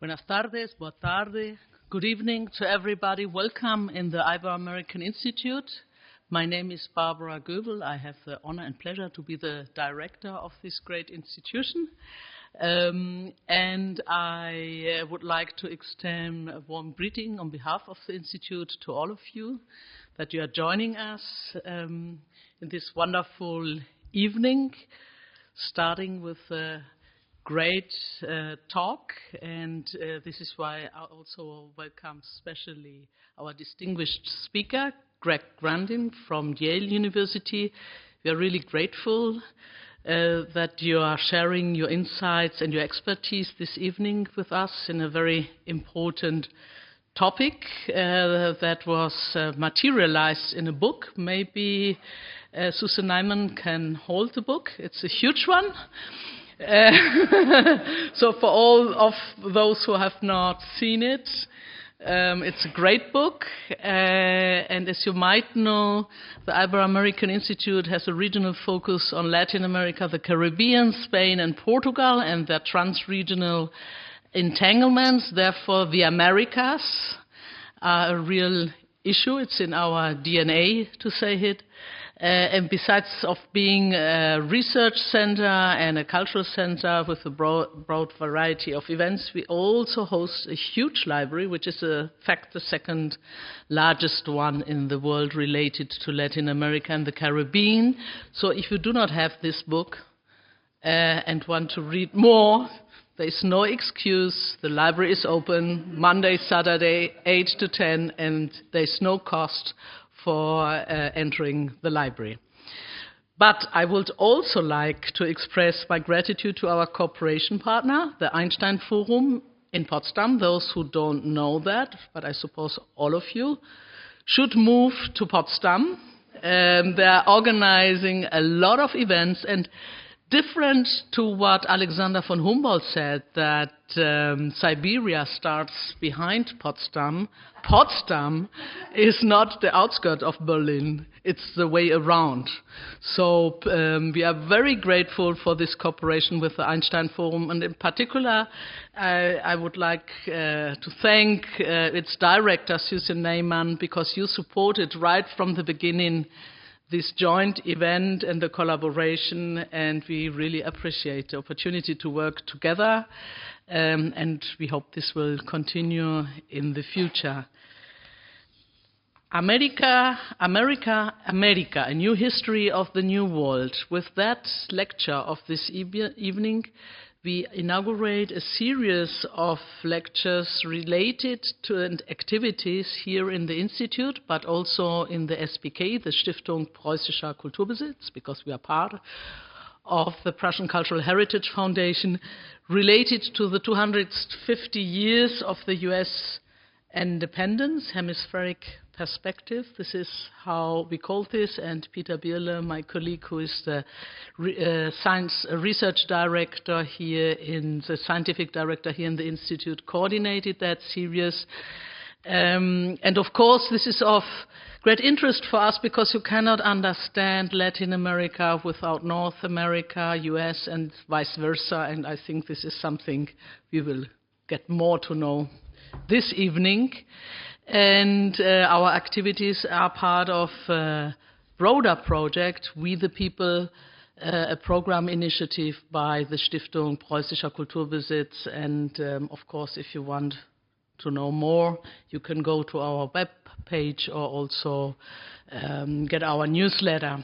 Buenas tardes, boa tarde, good evening to everybody. Welcome in the Ibero-American Institute. My name is Barbara Göbel. I have the honor and pleasure to be the director of this great institution. And I would like to extend a warm greeting on behalf of the Institute to all of you that you are joining us in this wonderful evening, starting with a great talk, and this is why I also welcome especially our distinguished speaker, Greg Grandin from Yale University. We are really grateful that you are sharing your insights and your expertise this evening with us in a very important topic that was materialized in a book. Maybe Susan Neiman can hold the book. It's a huge one. So for all of those who have not seen it, it's a great book, and as you might know, the Ibero-American Institute has a regional focus on Latin America, the Caribbean, Spain and Portugal, and their trans-regional entanglements. Therefore, the Americas are a real issue. It's in our DNA, to say it. And besides of being a research center and a cultural center with a broad variety of events, we also host a huge library, which is in fact the second largest one in the world related to Latin America and the Caribbean. So if you do not have this book and want to read more, there is no excuse. The library is open Monday, Saturday, 8 to 10, and there is no cost for entering the library. But I would also like to express my gratitude to our cooperation partner, the Einstein Forum in Potsdam. Those who don't know that, but I suppose all of you, should move to Potsdam. They are organizing a lot of events, and different to what Alexander von Humboldt said, that Siberia starts behind Potsdam. Potsdam is not the outskirts of Berlin, it's the way around. So we are very grateful for this cooperation with the Einstein Forum, and in particular I would like to thank its director, Susan Neiman, because you supported right from the beginning this joint event and the collaboration, and we really appreciate the opportunity to work together, and we hope this will continue in the future. America, a new history of the New World. With that lecture of this evening, we inaugurate a series of lectures related to activities here in the Institute, but also in the SPK, the Stiftung Preußischer Kulturbesitz, because we are part of the Prussian Cultural Heritage Foundation, related to the 250 years of the US independence, hemispheric perspective. This is how we call this, and Peter Bierle, my colleague, who is the science research director here the scientific director here in the Institute, coordinated that series. And of course, this is of great interest for us because you cannot understand Latin America without North America, US, and vice versa. And I think this is something we will get more to know this evening. And our activities are part of a broader project, We the People, a program initiative by the Stiftung Preußischer Kulturbesitz. And of course, if you want to know more, you can go to our web page or also get our newsletter.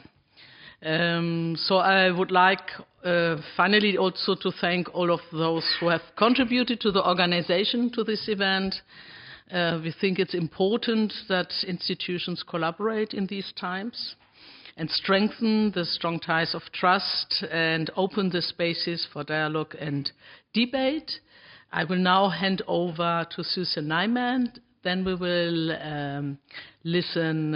So I would like finally also to thank all of those who have contributed to the organization to this event. We think it's important that institutions collaborate in these times and strengthen the strong ties of trust and open the spaces for dialogue and debate. I will now hand over to Susan Neiman. Then we will listen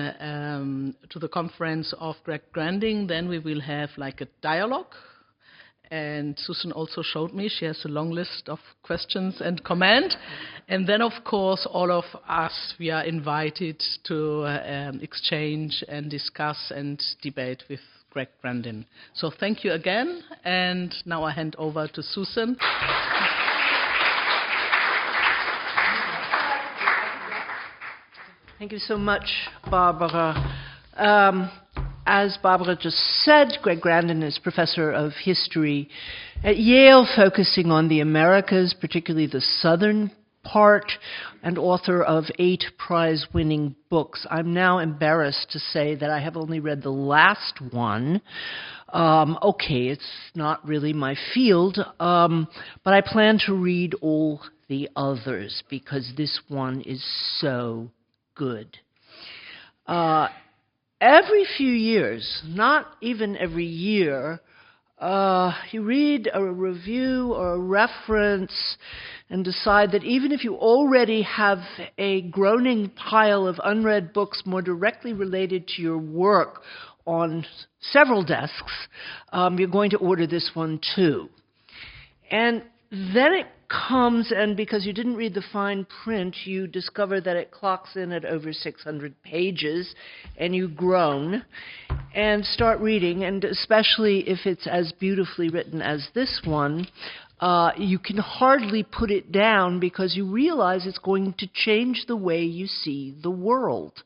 to the conference of Greg Grandin. Then we will have like a dialogue. And Susan also showed me she has a long list of questions and comments. And then, of course, all of us, we are invited to exchange and discuss and debate with Greg Grandin. So thank you again. And now I hand over to Susan. Thank you so much, Barbara. As Barbara just said, Greg Grandin is professor of history at Yale, focusing on the Americas, particularly the southern part, and author of 8 prize-winning books. I'm now embarrassed to say that I have only read the last one. Okay, it's not really my field, but I plan to read all the others because this one is so good. Every few years, not even every year, you read a review or a reference and decide that even if you already have a groaning pile of unread books more directly related to your work on several desks, you're going to order this one too. And then it comes, and because you didn't read the fine print, you discover that it clocks in at over 600 pages, and you groan and start reading, and especially if it's as beautifully written as this one, you can hardly put it down because you realize it's going to change the way you see the world.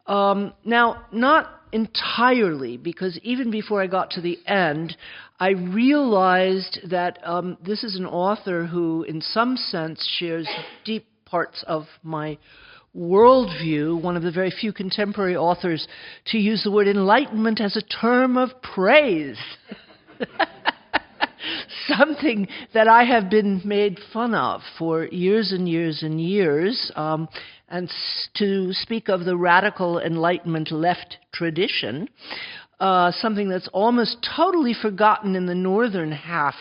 Now, not entirely, because even before I got to the end, I realized that this is an author who, in some sense, shares deep parts of my worldview, one of the very few contemporary authors to use the word enlightenment as a term of praise. Something that I have been made fun of for years and years and years, and to speak of the radical Enlightenment left tradition, something that's almost totally forgotten in the northern half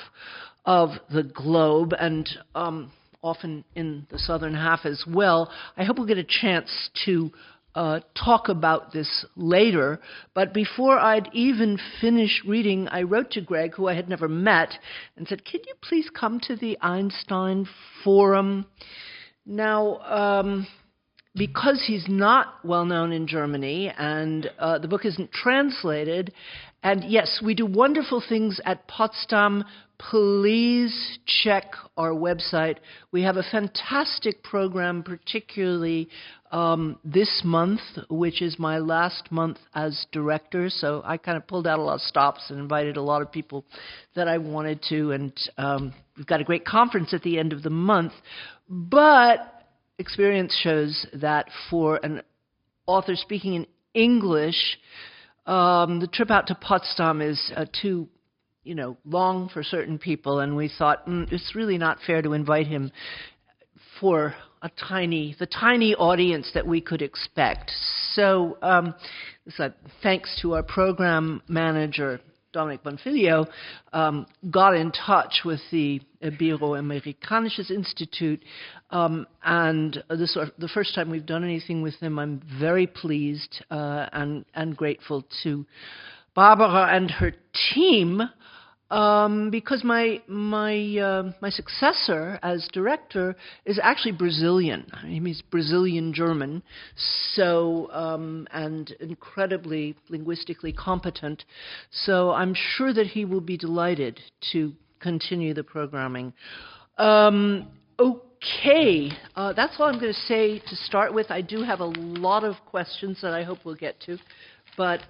of the globe, and often in the southern half as well. I hope we'll get a chance to talk about this later, but before I'd even finish reading, I wrote to Greg, who I had never met, and said, "Can you please come to the Einstein Forum?" Now, because he's not well known in Germany, and the book isn't translated, and yes, we do wonderful things at Potsdam. Please check our website. We have a fantastic program, particularly this month, which is my last month as director. So I kind of pulled out a lot of stops and invited a lot of people that I wanted to. And we've got a great conference at the end of the month. But experience shows that for an author speaking in English, the trip out to Potsdam is too long for certain people, and we thought it's really not fair to invite him for the tiny audience that we could expect. So, thanks to our program manager, Dominic Bonfiglio, got in touch with the Ibero-Amerikanisches Institut, and this is the first time we've done anything with them. I'm very pleased and grateful to Barbara and her team, because my successor as director is actually Brazilian. He's Brazilian-German, so and incredibly linguistically competent. So I'm sure that he will be delighted to continue the programming. Okay, that's all I'm going to say to start with. I do have a lot of questions that I hope we'll get to. But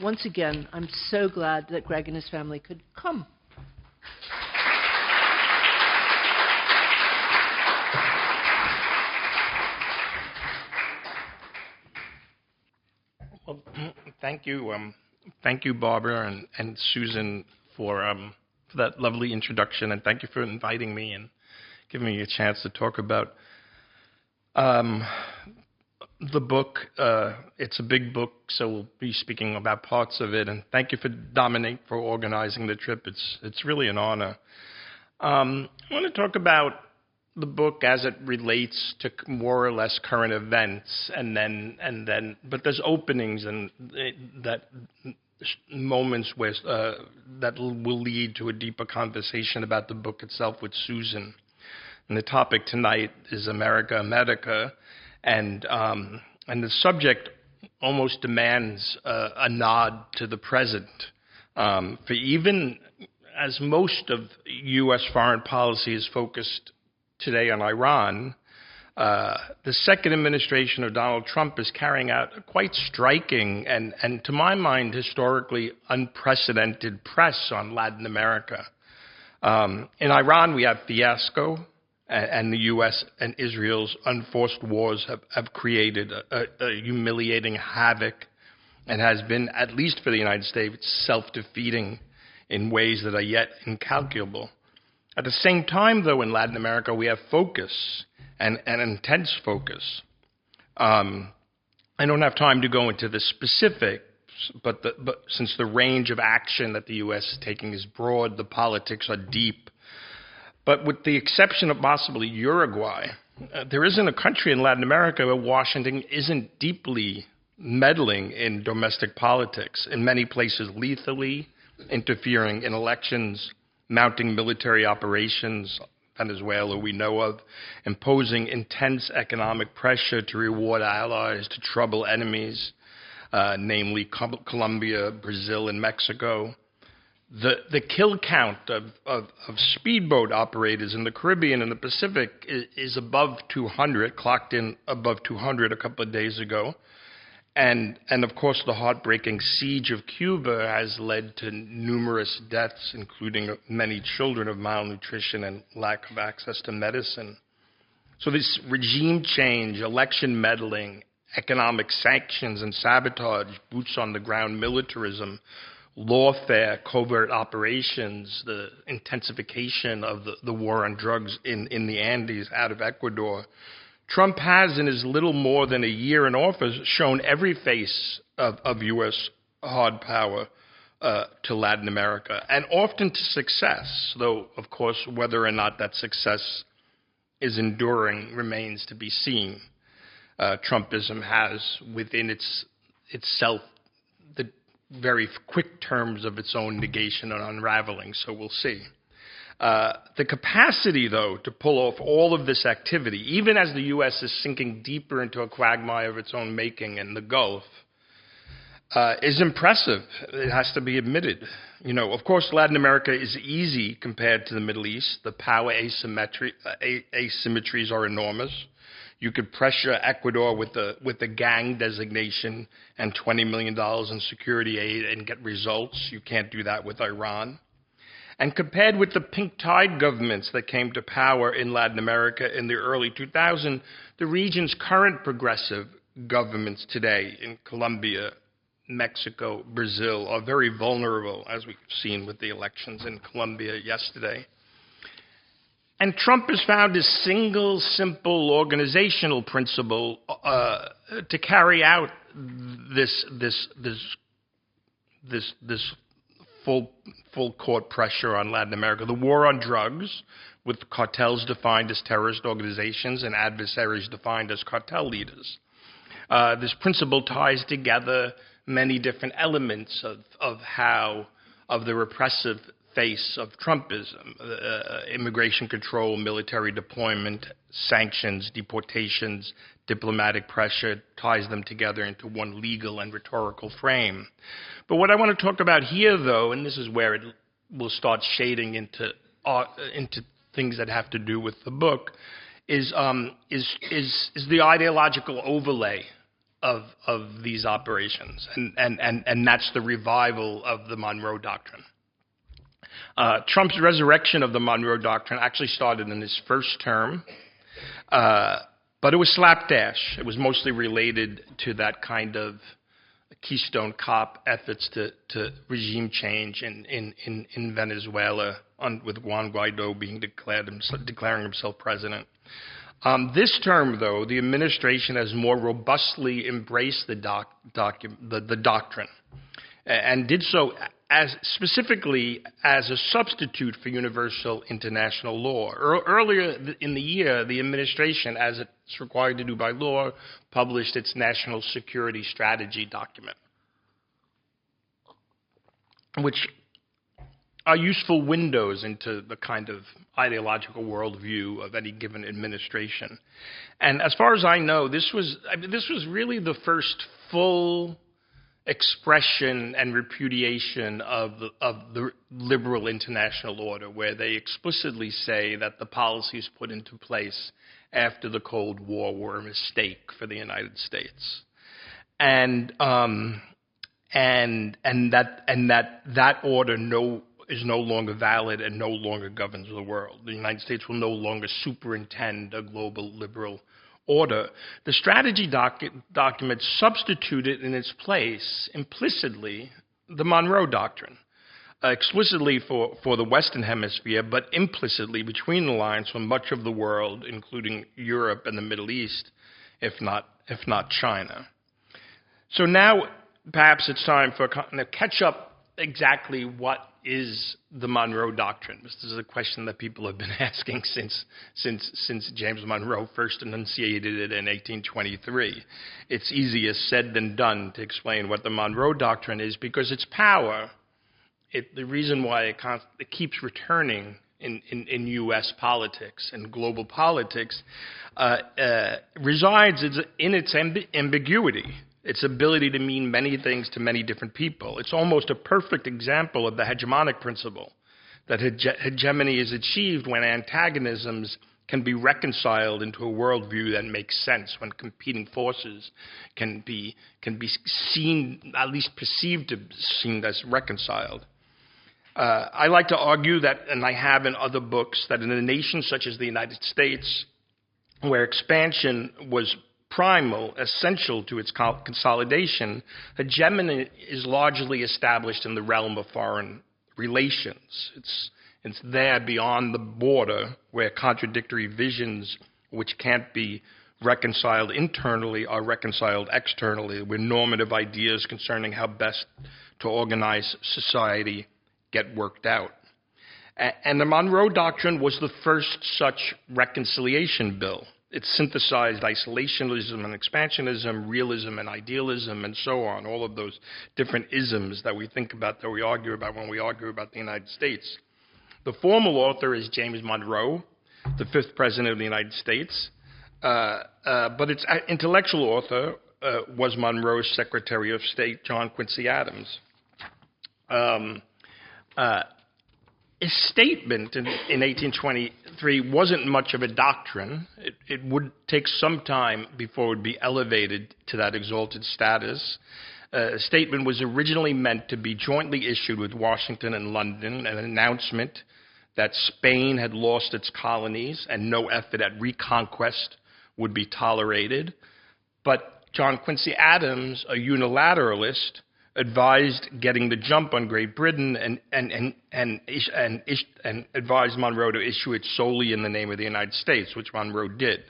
once again, I'm so glad that Greg and his family could come. Well, thank you, Barbara and Susan, for that lovely introduction, and thank you for inviting me and giving me a chance to talk about the book. It's a big book, so we'll be speaking about parts of it. And thank you for Dominic for organizing the trip. It's really an honor. I want to talk about the book as it relates to more or less current events, but there's openings and that moments where that will lead to a deeper conversation about the book itself with Susan. And the topic tonight is America. And the subject almost demands a nod to the present. For even as most of U.S. foreign policy is focused today on Iran, The second administration of Donald Trump is carrying out a quite striking and to my mind, historically unprecedented press on Latin America. In Iran, we have fiasco, and the U.S. and Israel's unforced wars have created a humiliating havoc and has been, at least for the United States, self-defeating in ways that are yet incalculable. At the same time, though, in Latin America, we have focus and intense focus. I don't have time to go into the specifics, but since the range of action that the U.S. is taking is broad, the politics are deep. But with the exception of possibly Uruguay, there isn't a country in Latin America where Washington isn't deeply meddling in domestic politics, in many places lethally, interfering in elections, mounting military operations, Venezuela we know of, imposing intense economic pressure to reward allies, to trouble enemies, namely Colombia, Brazil, and Mexico. The kill count of speedboat operators in the Caribbean and the Pacific is above 200, clocked in above 200 a couple of days ago. And of course, the heartbreaking siege of Cuba has led to numerous deaths, including many children of malnutrition and lack of access to medicine. So this regime change, election meddling, economic sanctions and sabotage, boots on the ground militarism, lawfare, covert operations, the intensification of the war on drugs in the Andes out of Ecuador. Trump has, in his little more than a year in office, shown every face of U.S. hard power to Latin America, and often to success, though, of course, whether or not that success is enduring remains to be seen. Trumpism has within itself the very quick terms of its own negation and unraveling, so we'll see. The capacity, though, to pull off all of this activity, even as the U.S. is sinking deeper into a quagmire of its own making in the Gulf, is impressive. It has to be admitted. You know, of course, Latin America is easy compared to the Middle East. The power asymmetries are enormous. You could pressure Ecuador with the gang designation and $20 million in security aid and get results. You can't do that with Iran. And compared with the pink tide governments that came to power in Latin America in the early 2000s, the region's current progressive governments today in Colombia, Mexico, Brazil are very vulnerable, as we've seen with the elections in Colombia yesterday. And Trump has found his single, simple organizational principle to carry out this full court pressure on Latin America. The war on drugs, with cartels defined as terrorist organizations and adversaries defined as cartel leaders. This principle ties together many different elements of the repressive face of Trumpism, immigration control, military deployment, sanctions, deportations, diplomatic pressure, ties them together into one legal and rhetorical frame. But what I want to talk about here, though, and this is where it will start shading into things that have to do with the book, is the ideological overlay of these operations, and that's the revival of the Monroe Doctrine. Trump's resurrection of the Monroe Doctrine actually started in his first term, but it was slapdash. It was mostly related to that kind of Keystone Cop efforts to regime change in Venezuela, with Juan Guaido declaring himself president. This term, though, the administration has more robustly embraced the doctrine, and did so specifically as a substitute for universal international law. Earlier in the year, the administration, as it's required to do by law, published its national security strategy document, which are useful windows into the kind of ideological worldview of any given administration. And as far as I know, this was really the first full expression and repudiation of the liberal international order, where they explicitly say that the policies put into place after the Cold War were a mistake for the United States, and that order is no longer valid and no longer governs the world. The United States will no longer superintend a global liberal order. The strategy document substituted in its place implicitly the Monroe Doctrine, explicitly for the Western Hemisphere, but implicitly between the lines for much of the world, including Europe and the Middle East, if not China. So now perhaps it's time for a catch up. Exactly what is the Monroe Doctrine? This is a question that people have been asking since James Monroe first enunciated it in 1823. It's easier said than done to explain what the Monroe Doctrine is, because its power, the reason why it keeps returning in U.S. politics and global politics, resides in its ambiguity. Its ability to mean many things to many different people. It's almost a perfect example of the hegemonic principle, that hegemony is achieved when antagonisms can be reconciled into a worldview that makes sense, when competing forces can be seen, at least perceived to be seen as reconciled. I like to argue that, and I have in other books, that in a nation such as the United States, where expansion was primal, essential to its consolidation, hegemony is largely established in the realm of foreign relations. It's there beyond the border, where contradictory visions which can't be reconciled internally are reconciled externally, where normative ideas concerning how best to organize society get worked out. And the Monroe Doctrine was the first such reconciliation bill. It synthesized isolationism and expansionism, realism and idealism, and so on, all of those different isms that we think about, that we argue about when we argue about the United States. The formal author is James Monroe, the fifth president of the United States, but its intellectual author was Monroe's Secretary of State, John Quincy Adams. His statement in 1823 wasn't much of a doctrine. It would take some time before it would be elevated to that exalted status. A statement was originally meant to be jointly issued with Washington and London, an announcement that Spain had lost its colonies and no effort at reconquest would be tolerated. But John Quincy Adams, a unilateralist, advised getting the jump on Great Britain and advised Monroe to issue it solely in the name of the United States, which Monroe did.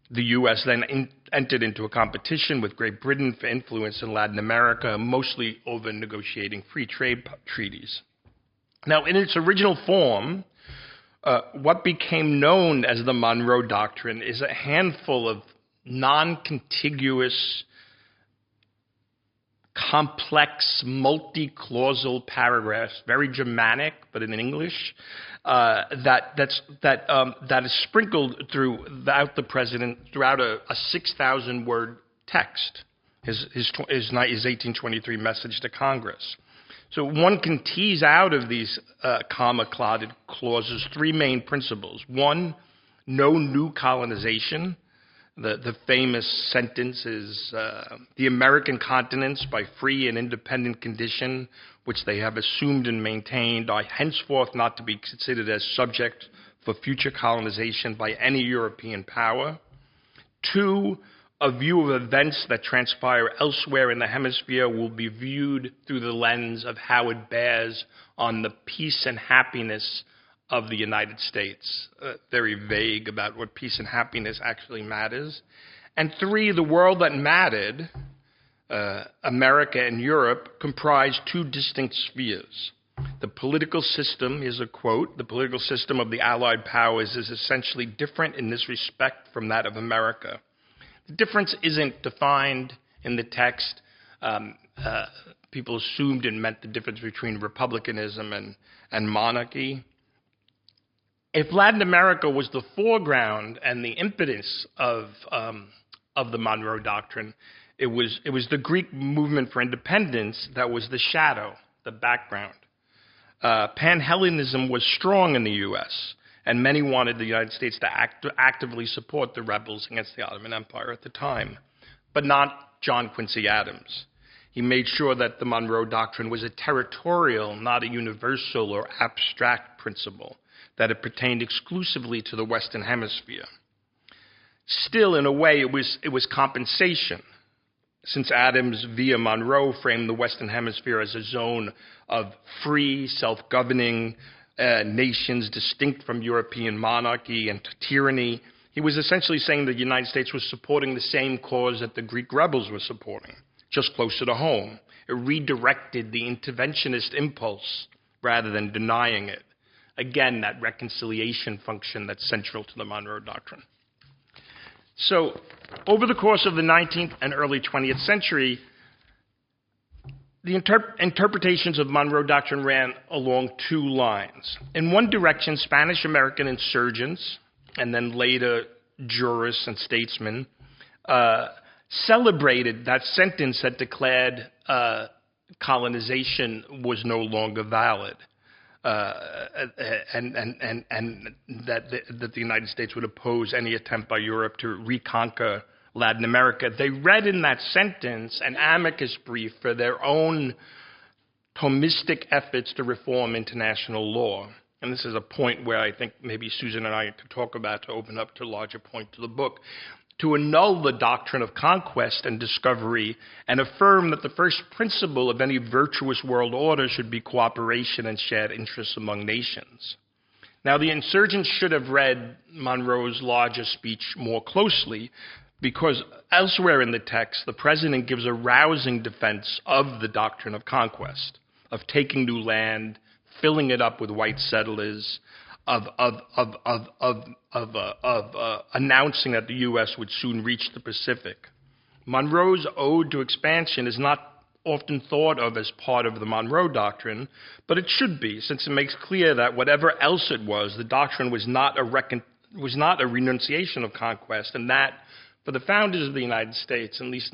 The U.S. then entered into a competition with Great Britain for influence in Latin America, mostly over negotiating free trade treaties. Now, in its original form, what became known as the Monroe Doctrine is a handful of non-contiguous, complex, multi-clausal paragraphs, very Germanic, but in English, that is sprinkled throughout the president, throughout a 6,000-word text, his 1823 message to Congress. So one can tease out of these comma-clotted clauses three main principles. One, no new colonization. The famous sentence is, the American continents, by free and independent condition, which they have assumed and maintained, are henceforth not to be considered as subject for future colonization by any European power. Two, a view of events that transpire elsewhere in the hemisphere will be viewed through the lens of how it bears on the peace and happiness of the United States. Very vague about what peace and happiness actually matters. And three, the world that mattered, America and Europe, comprised two distinct spheres. The political system, is a quote, the political system of the Allied powers is essentially different in this respect from that of America. The difference isn't defined in the text. People assumed it meant the difference between republicanism and monarchy. If Latin America was the foreground and the impetus of the Monroe Doctrine, It was the Greek movement for independence that was the shadow, the background. Pan-Hellenism was strong in the U.S., and many wanted the United States to actively support the rebels against the Ottoman Empire at the time, but not John Quincy Adams. He made sure that the Monroe Doctrine was a territorial, not a universal or abstract principle, that it pertained exclusively to the Western Hemisphere. Still, in a way, it was compensation, since Adams via Monroe framed the Western Hemisphere as a zone of free, self-governing nations distinct from European monarchy and tyranny. He was essentially saying the United States was supporting the same cause that the Greek rebels were supporting, just closer to home. It redirected the interventionist impulse rather than denying it. Again, that reconciliation function that's central to the Monroe Doctrine. So, over the course of the 19th and early 20th century, the interpretations of Monroe Doctrine ran along two lines. In one direction, Spanish-American insurgents, and then later jurists and statesmen, celebrated that sentence that declared colonization was no longer valid, and that the United States would oppose any attempt by Europe to reconquer Latin America. They read in that sentence an amicus brief for their own Thomistic efforts to reform international law. And this is a point where I think maybe Susan and I could talk about to open up to a larger point to the book, to annul the doctrine of conquest and discovery and affirm that the first principle of any virtuous world order should be cooperation and shared interests among nations. Now, the insurgents should have read Monroe's larger speech more closely, because elsewhere in the text, the president gives a rousing defense of the doctrine of conquest, of taking new land, filling it up with white settlers, of announcing that the U.S. would soon reach the Pacific. Monroe's ode to expansion is not often thought of as part of the Monroe Doctrine, but it should be, since it makes clear that whatever else it was, the doctrine was not a renunciation of conquest, and that for the founders of the United States, at least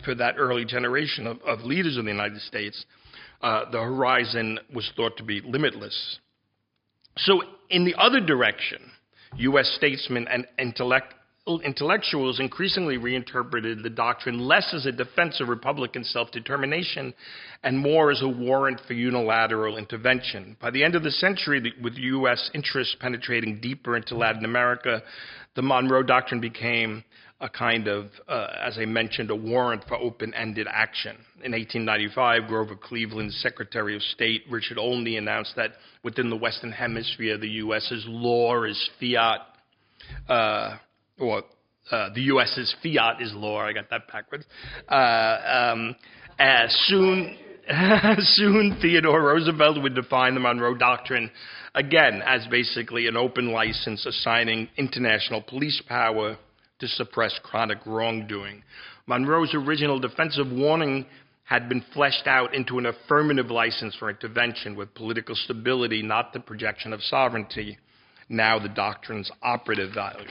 for that early generation of leaders of the United States, the horizon was thought to be limitless. So in the other direction, U.S. statesmen and intellectuals increasingly reinterpreted the doctrine less as a defense of Republican self-determination and more as a warrant for unilateral intervention. By the end of the century, with U.S. interests penetrating deeper into Latin America, the Monroe Doctrine became a kind of, as I mentioned, a warrant for open-ended action. In 1895, Grover Cleveland's Secretary of State, Richard Olney, announced that within the Western Hemisphere, the U.S.'s law is fiat, the U.S.'s fiat is law. I got that backwards. Soon Theodore Roosevelt would define the Monroe Doctrine again as basically an open license assigning international police power to suppress chronic wrongdoing. Monroe's original defensive warning had been fleshed out into an affirmative license for intervention with political stability, not the projection of sovereignty, now the doctrine's operative value.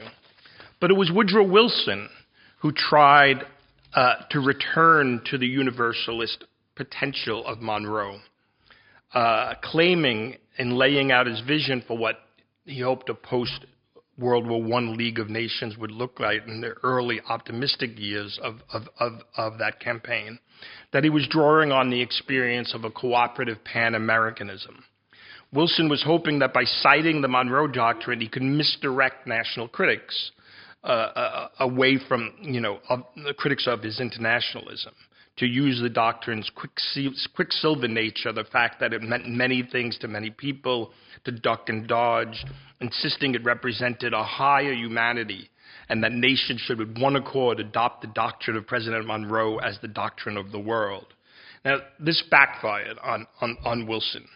But it was Woodrow Wilson who tried to return to the universalist potential of Monroe, claiming and laying out his vision for what he hoped a post-World War I League of Nations would look like in the early optimistic years of that campaign, that he was drawing on the experience of a cooperative Pan-Americanism. Wilson was hoping that by citing the Monroe Doctrine, he could misdirect national critics away from, the critics of his internationalism, to use the doctrine's quicksilver nature, the fact that it meant many things to many people, to duck and dodge, insisting it represented a higher humanity, and that nations should with one accord adopt the doctrine of President Monroe as the doctrine of the world. Now, this backfired on Wilson,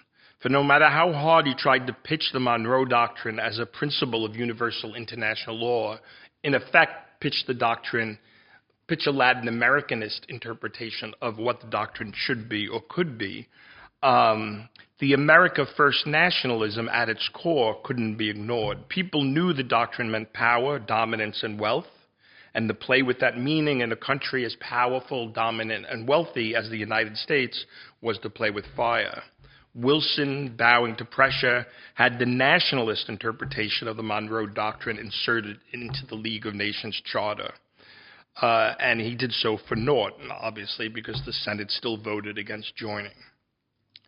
for no matter how hard he tried to pitch the Monroe Doctrine as a principle of universal international law, in effect pitch a Latin Americanist interpretation of what the doctrine should be or could be, the America First nationalism at its core couldn't be ignored. People knew the doctrine meant power, dominance, and wealth, And to play with that meaning in a country as powerful, dominant, and wealthy as the United States was to play with fire. Wilson, bowing to pressure, had the nationalist interpretation of the Monroe Doctrine inserted into the League of Nations Charter. And he did so for naught, obviously, because the Senate still voted against joining.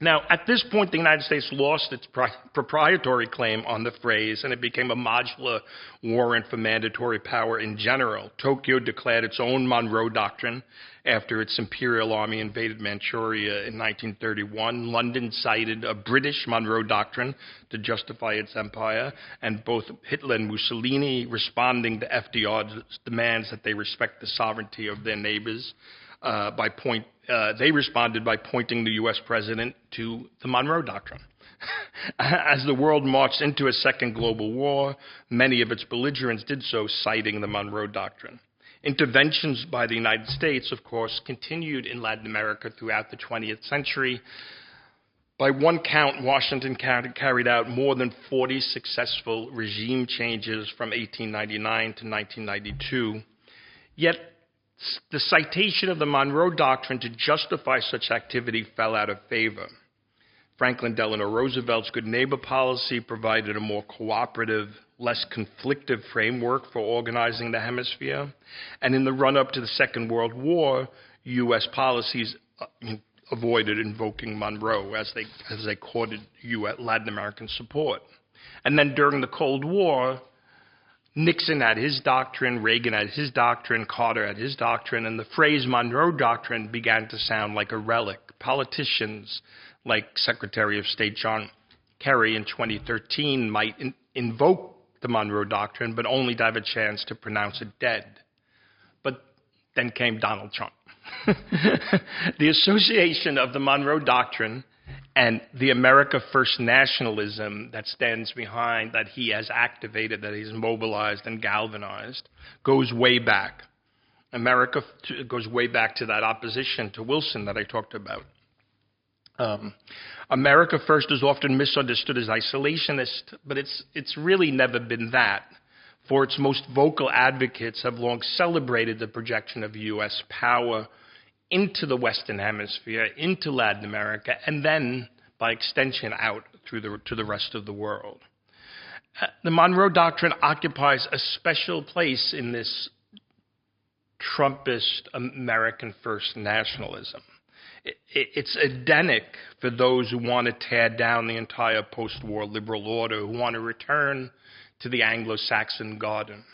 Now, at this point, the United States lost its proprietary claim on the phrase, and it became a modular warrant for mandatory power in general. Tokyo declared its own Monroe Doctrine after its imperial army invaded Manchuria in 1931. London cited a British Monroe Doctrine to justify its empire, and both Hitler and Mussolini, responding to FDR's demands that they respect the sovereignty of their neighbors, they responded by pointing the U.S. president to the Monroe Doctrine. As the world marched into a second global war, many of its belligerents did so, citing the Monroe Doctrine. Interventions by the United States, of course, continued in Latin America throughout the 20th century. By one count, Washington carried out more than 40 successful regime changes from 1899 to 1992. Yet, the citation of the Monroe Doctrine to justify such activity fell out of favor. Franklin Delano Roosevelt's good neighbor policy provided a more cooperative, less conflictive framework for organizing the hemisphere. And in the run-up to the Second World War, U.S. policies avoided invoking Monroe as they courted Latin American support. And then during the Cold War, Nixon had his doctrine, Reagan had his doctrine, Carter had his doctrine, and the phrase Monroe Doctrine began to sound like a relic. Politicians like Secretary of State John Kerry in 2013 might invoke the Monroe Doctrine, but only to have a chance to pronounce it dead. But then came Donald Trump. The association of the Monroe Doctrine and the America First nationalism that stands behind, that he has activated, that he's mobilized and galvanized, goes way back. America goes way back to that opposition to Wilson that I talked about. America First is often misunderstood as isolationist, but it's really never been that. For its most vocal advocates have long celebrated the projection of U.S. power into the Western Hemisphere, into Latin America, and then, by extension, out to the rest of the world. The Monroe Doctrine occupies a special place in this Trumpist American First nationalism. It's Edenic for those who want to tear down the entire post-war liberal order, who want to return to the Anglo-Saxon garden.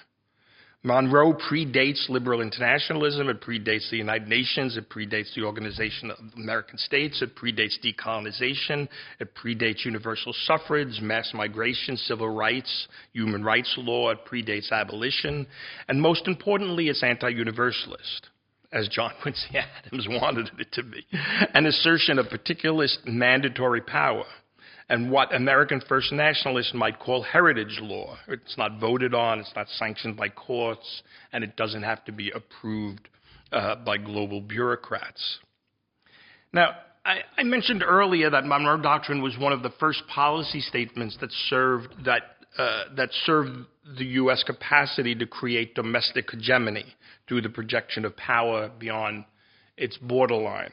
Monroe predates liberal internationalism, it predates the United Nations, it predates the Organization of American States, it predates decolonization, it predates universal suffrage, mass migration, civil rights, human rights law, it predates abolition, and most importantly, it's anti-universalist, as John Quincy Adams wanted it to be, an assertion of particularist mandatory power, and what American First nationalists might call heritage law. It's not voted on, it's not sanctioned by courts, and it doesn't have to be approved by global bureaucrats. Now, I mentioned earlier that Monroe Doctrine was one of the first policy statements that served the U.S. capacity to create domestic hegemony through the projection of power beyond its borderline.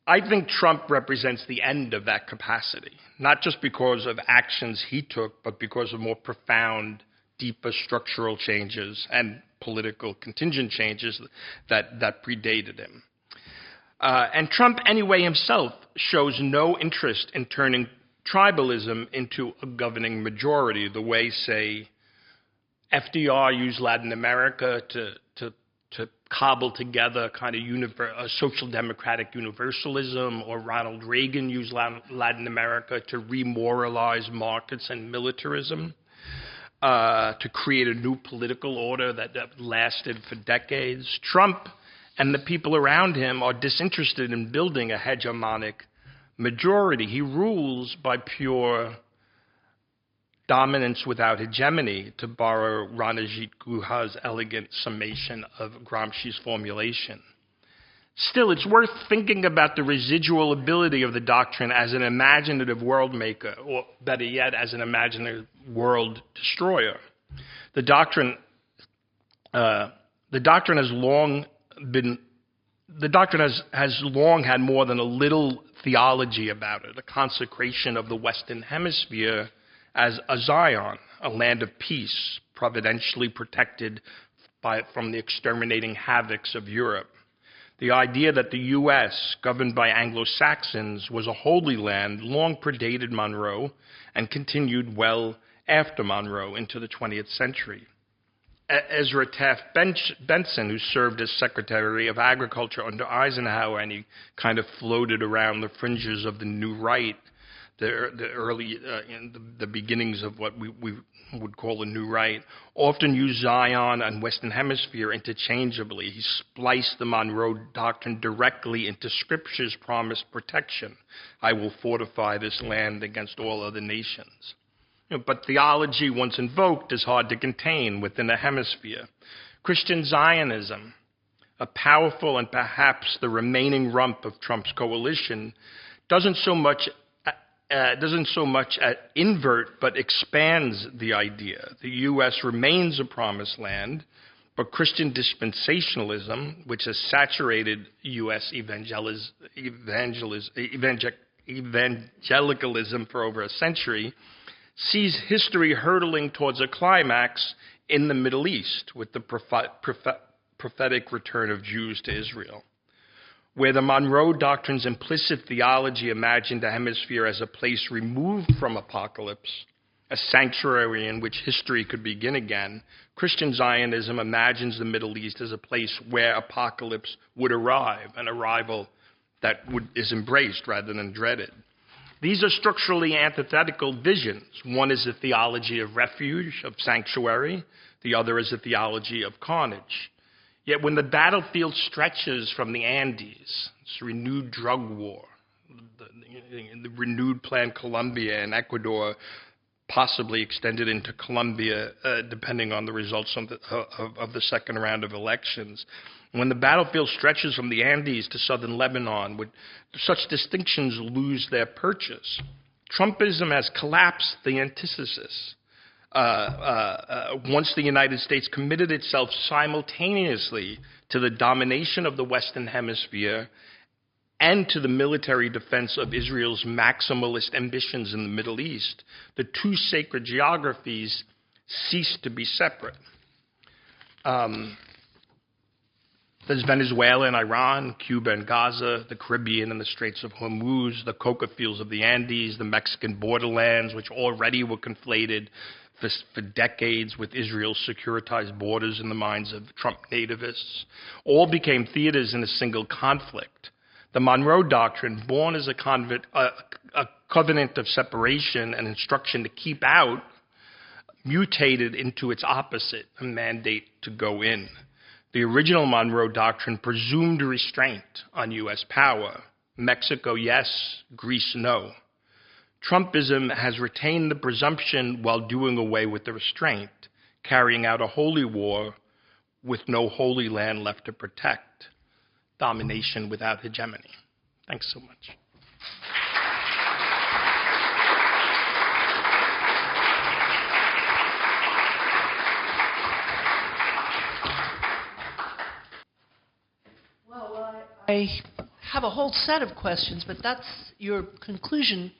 I think Trump represents the end of that capacity, not just because of actions he took, but because of more profound, deeper structural changes and political contingent changes that predated him. And Trump, anyway, himself shows no interest in turning tribalism into a governing majority, the way, say, FDR used Latin America to cobble together kind of a social democratic universalism, or Ronald Reagan used Latin America to remoralize markets and militarism, to create a new political order that lasted for decades. Trump and the people around him are disinterested in building a hegemonic majority. He rules by pure dominance without hegemony, to borrow Ranajit Guha's elegant summation of Gramsci's formulation. Still, it's worth thinking about the residual ability of the doctrine as an imaginative world maker, or better yet, as an imaginative world destroyer. The doctrine The doctrine has long had more than a little theology about it, a consecration of the Western Hemisphere as a Zion, a land of peace, providentially protected from the exterminating havocs of Europe. The idea that the U.S., governed by Anglo-Saxons, was a holy land long predated Monroe and continued well after Monroe into the 20th century. Ezra Taft Benson, who served as Secretary of Agriculture under Eisenhower, and he kind of floated around the fringes of the New Right, the beginnings of what we would call the New Right, often used Zion and Western Hemisphere interchangeably. He spliced the Monroe Doctrine directly into Scripture's promised protection. I will fortify this land against all other nations. But theology, once invoked, is hard to contain within a hemisphere. Christian Zionism, a powerful and perhaps the remaining rump of Trump's coalition, doesn't so much invert but expands the idea. The U.S. remains a promised land, but Christian dispensationalism, which has saturated U.S. evangelicalism for over a century, sees history hurtling towards a climax in the Middle East with the prophetic return of Jews to Israel. Where the Monroe Doctrine's implicit theology imagined a hemisphere as a place removed from apocalypse, a sanctuary in which history could begin again, Christian Zionism imagines the Middle East as a place where apocalypse would arrive, an arrival that is embraced rather than dreaded. These are structurally antithetical visions. One is a theology of refuge, of sanctuary. The other is a theology of carnage. Yet when the battlefield stretches from the Andes, it's renewed drug war, the renewed Plan Colombia in Ecuador, possibly extended into Colombia, depending on the results of the second round of elections. When the battlefield stretches from the Andes to southern Lebanon, such distinctions lose their purchase. Trumpism has collapsed the antithesis. Once the United States committed itself simultaneously to the domination of the Western Hemisphere and to the military defense of Israel's maximalist ambitions in the Middle East, the two sacred geographies ceased to be separate. There's Venezuela and Iran, Cuba and Gaza, the Caribbean and the Straits of Hormuz, the coca fields of the Andes, the Mexican borderlands, which already were conflated for decades with Israel's securitized borders in the minds of Trump nativists, all became theaters in a single conflict. The Monroe Doctrine, born as a covenant of separation and instruction to keep out, mutated into its opposite, a mandate to go in. The original Monroe Doctrine presumed restraint on U.S. power. Mexico, yes. Greece, no. Trumpism has retained the presumption while doing away with the restraint, carrying out a holy war with no holy land left to protect. Domination without hegemony. Thanks so much. I have a whole set of questions, but your conclusion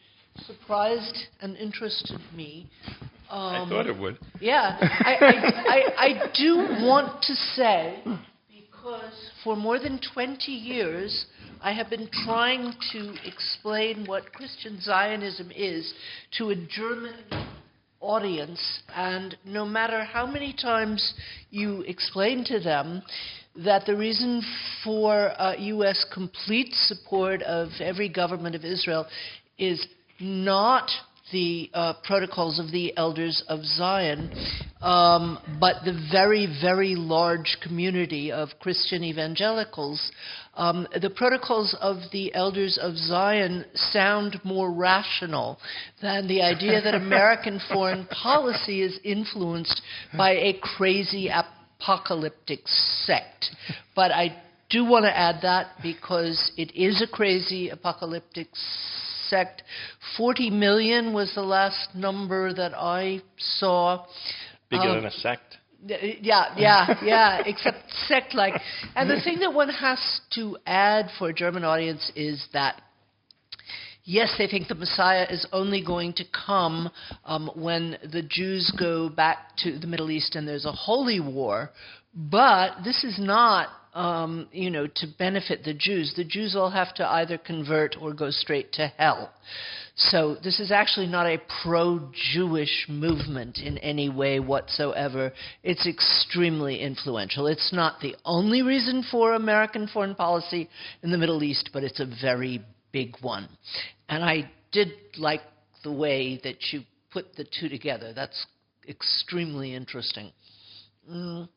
surprised and interested me. I thought it would. Yeah. I do want to say, because for more than 20 years, I have been trying to explain what Christian Zionism is to a German audience, and no matter how many times you explain to them that the reason for U.S. complete support of every government of Israel is not the protocols of the elders of Zion, but the very, very large community of Christian evangelicals. The protocols of the elders of Zion sound more rational than the idea that American foreign policy is influenced by a crazy apocalyptic sect. But I do want to add that because it is a crazy apocalyptic sect. 40 million was the last number that I saw. Bigger than a sect? Yeah, except sect-like. And the thing that one has to add for a German audience is that, yes, they think the Messiah is only going to come when the Jews go back to the Middle East and there's a holy war, but this is not to benefit the Jews. The Jews all have to either convert or go straight to hell. So this is actually not a pro-Jewish movement in any way whatsoever. It's extremely influential. It's not the only reason for American foreign policy in the Middle East, but it's a very big one. And I did like the way that you put the two together. That's extremely interesting. I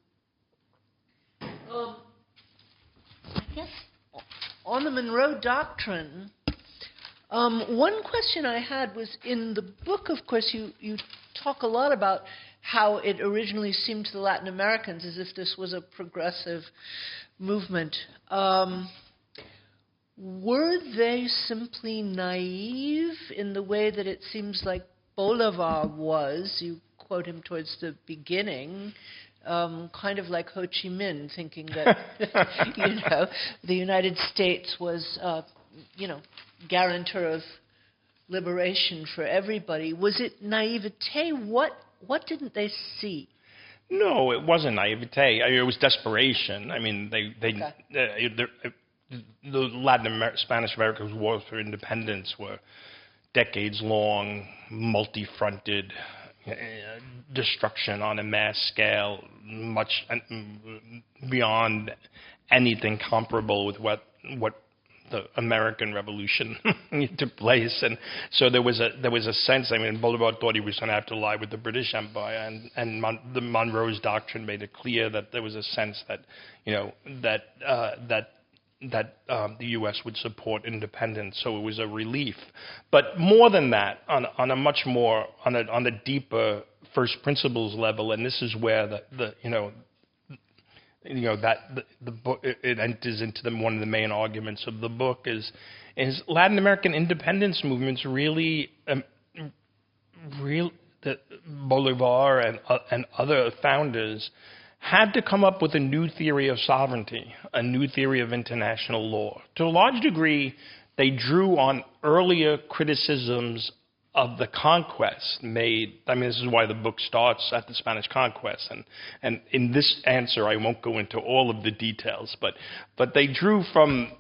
guess on the Monroe Doctrine, one question I had was, in the book, of course, you talk a lot about how it originally seemed to the Latin Americans as if this was a progressive movement. Were they simply naive in the way that it seems like Bolivar was? You quote him towards the beginning. Kind of like Ho Chi Minh, thinking that the United States was, guarantor of liberation for everybody. Was it naivete? What didn't they see? No, it wasn't naivete. I mean, it was desperation. I mean, the Spanish America's wars for independence were decades long, multi-fronted. Destruction on a mass scale, much beyond anything comparable with what the American Revolution took place. And so there was a sense. I mean, Bolivar thought he was going to have to lie with the British Empire, and the Monroe's Doctrine made it clear that there was a sense that the U.S. would support independence, so it was a relief. But more than that, on a deeper first principles level, and this is where the book it enters into one of the main arguments of the book is Latin American independence movements really that Bolivar and other founders had to come up with a new theory of sovereignty, a new theory of international law. To a large degree, they drew on earlier criticisms of the conquest made. I mean, this is why the book starts at the Spanish conquest. And in this answer, I won't go into all of the details, but they drew from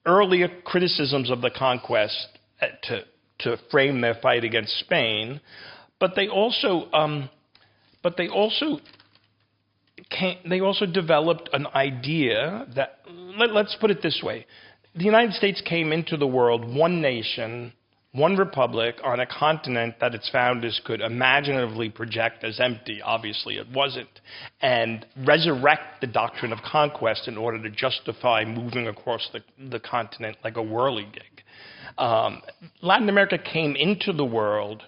earlier criticisms of the conquest to frame their fight against Spain. But they also developed an idea that, let's put it this way, the United States came into the world one nation, one republic, on a continent that its founders could imaginatively project as empty. Obviously it wasn't. And resurrect the doctrine of conquest in order to justify moving across the continent like a whirligig. Latin America came into the world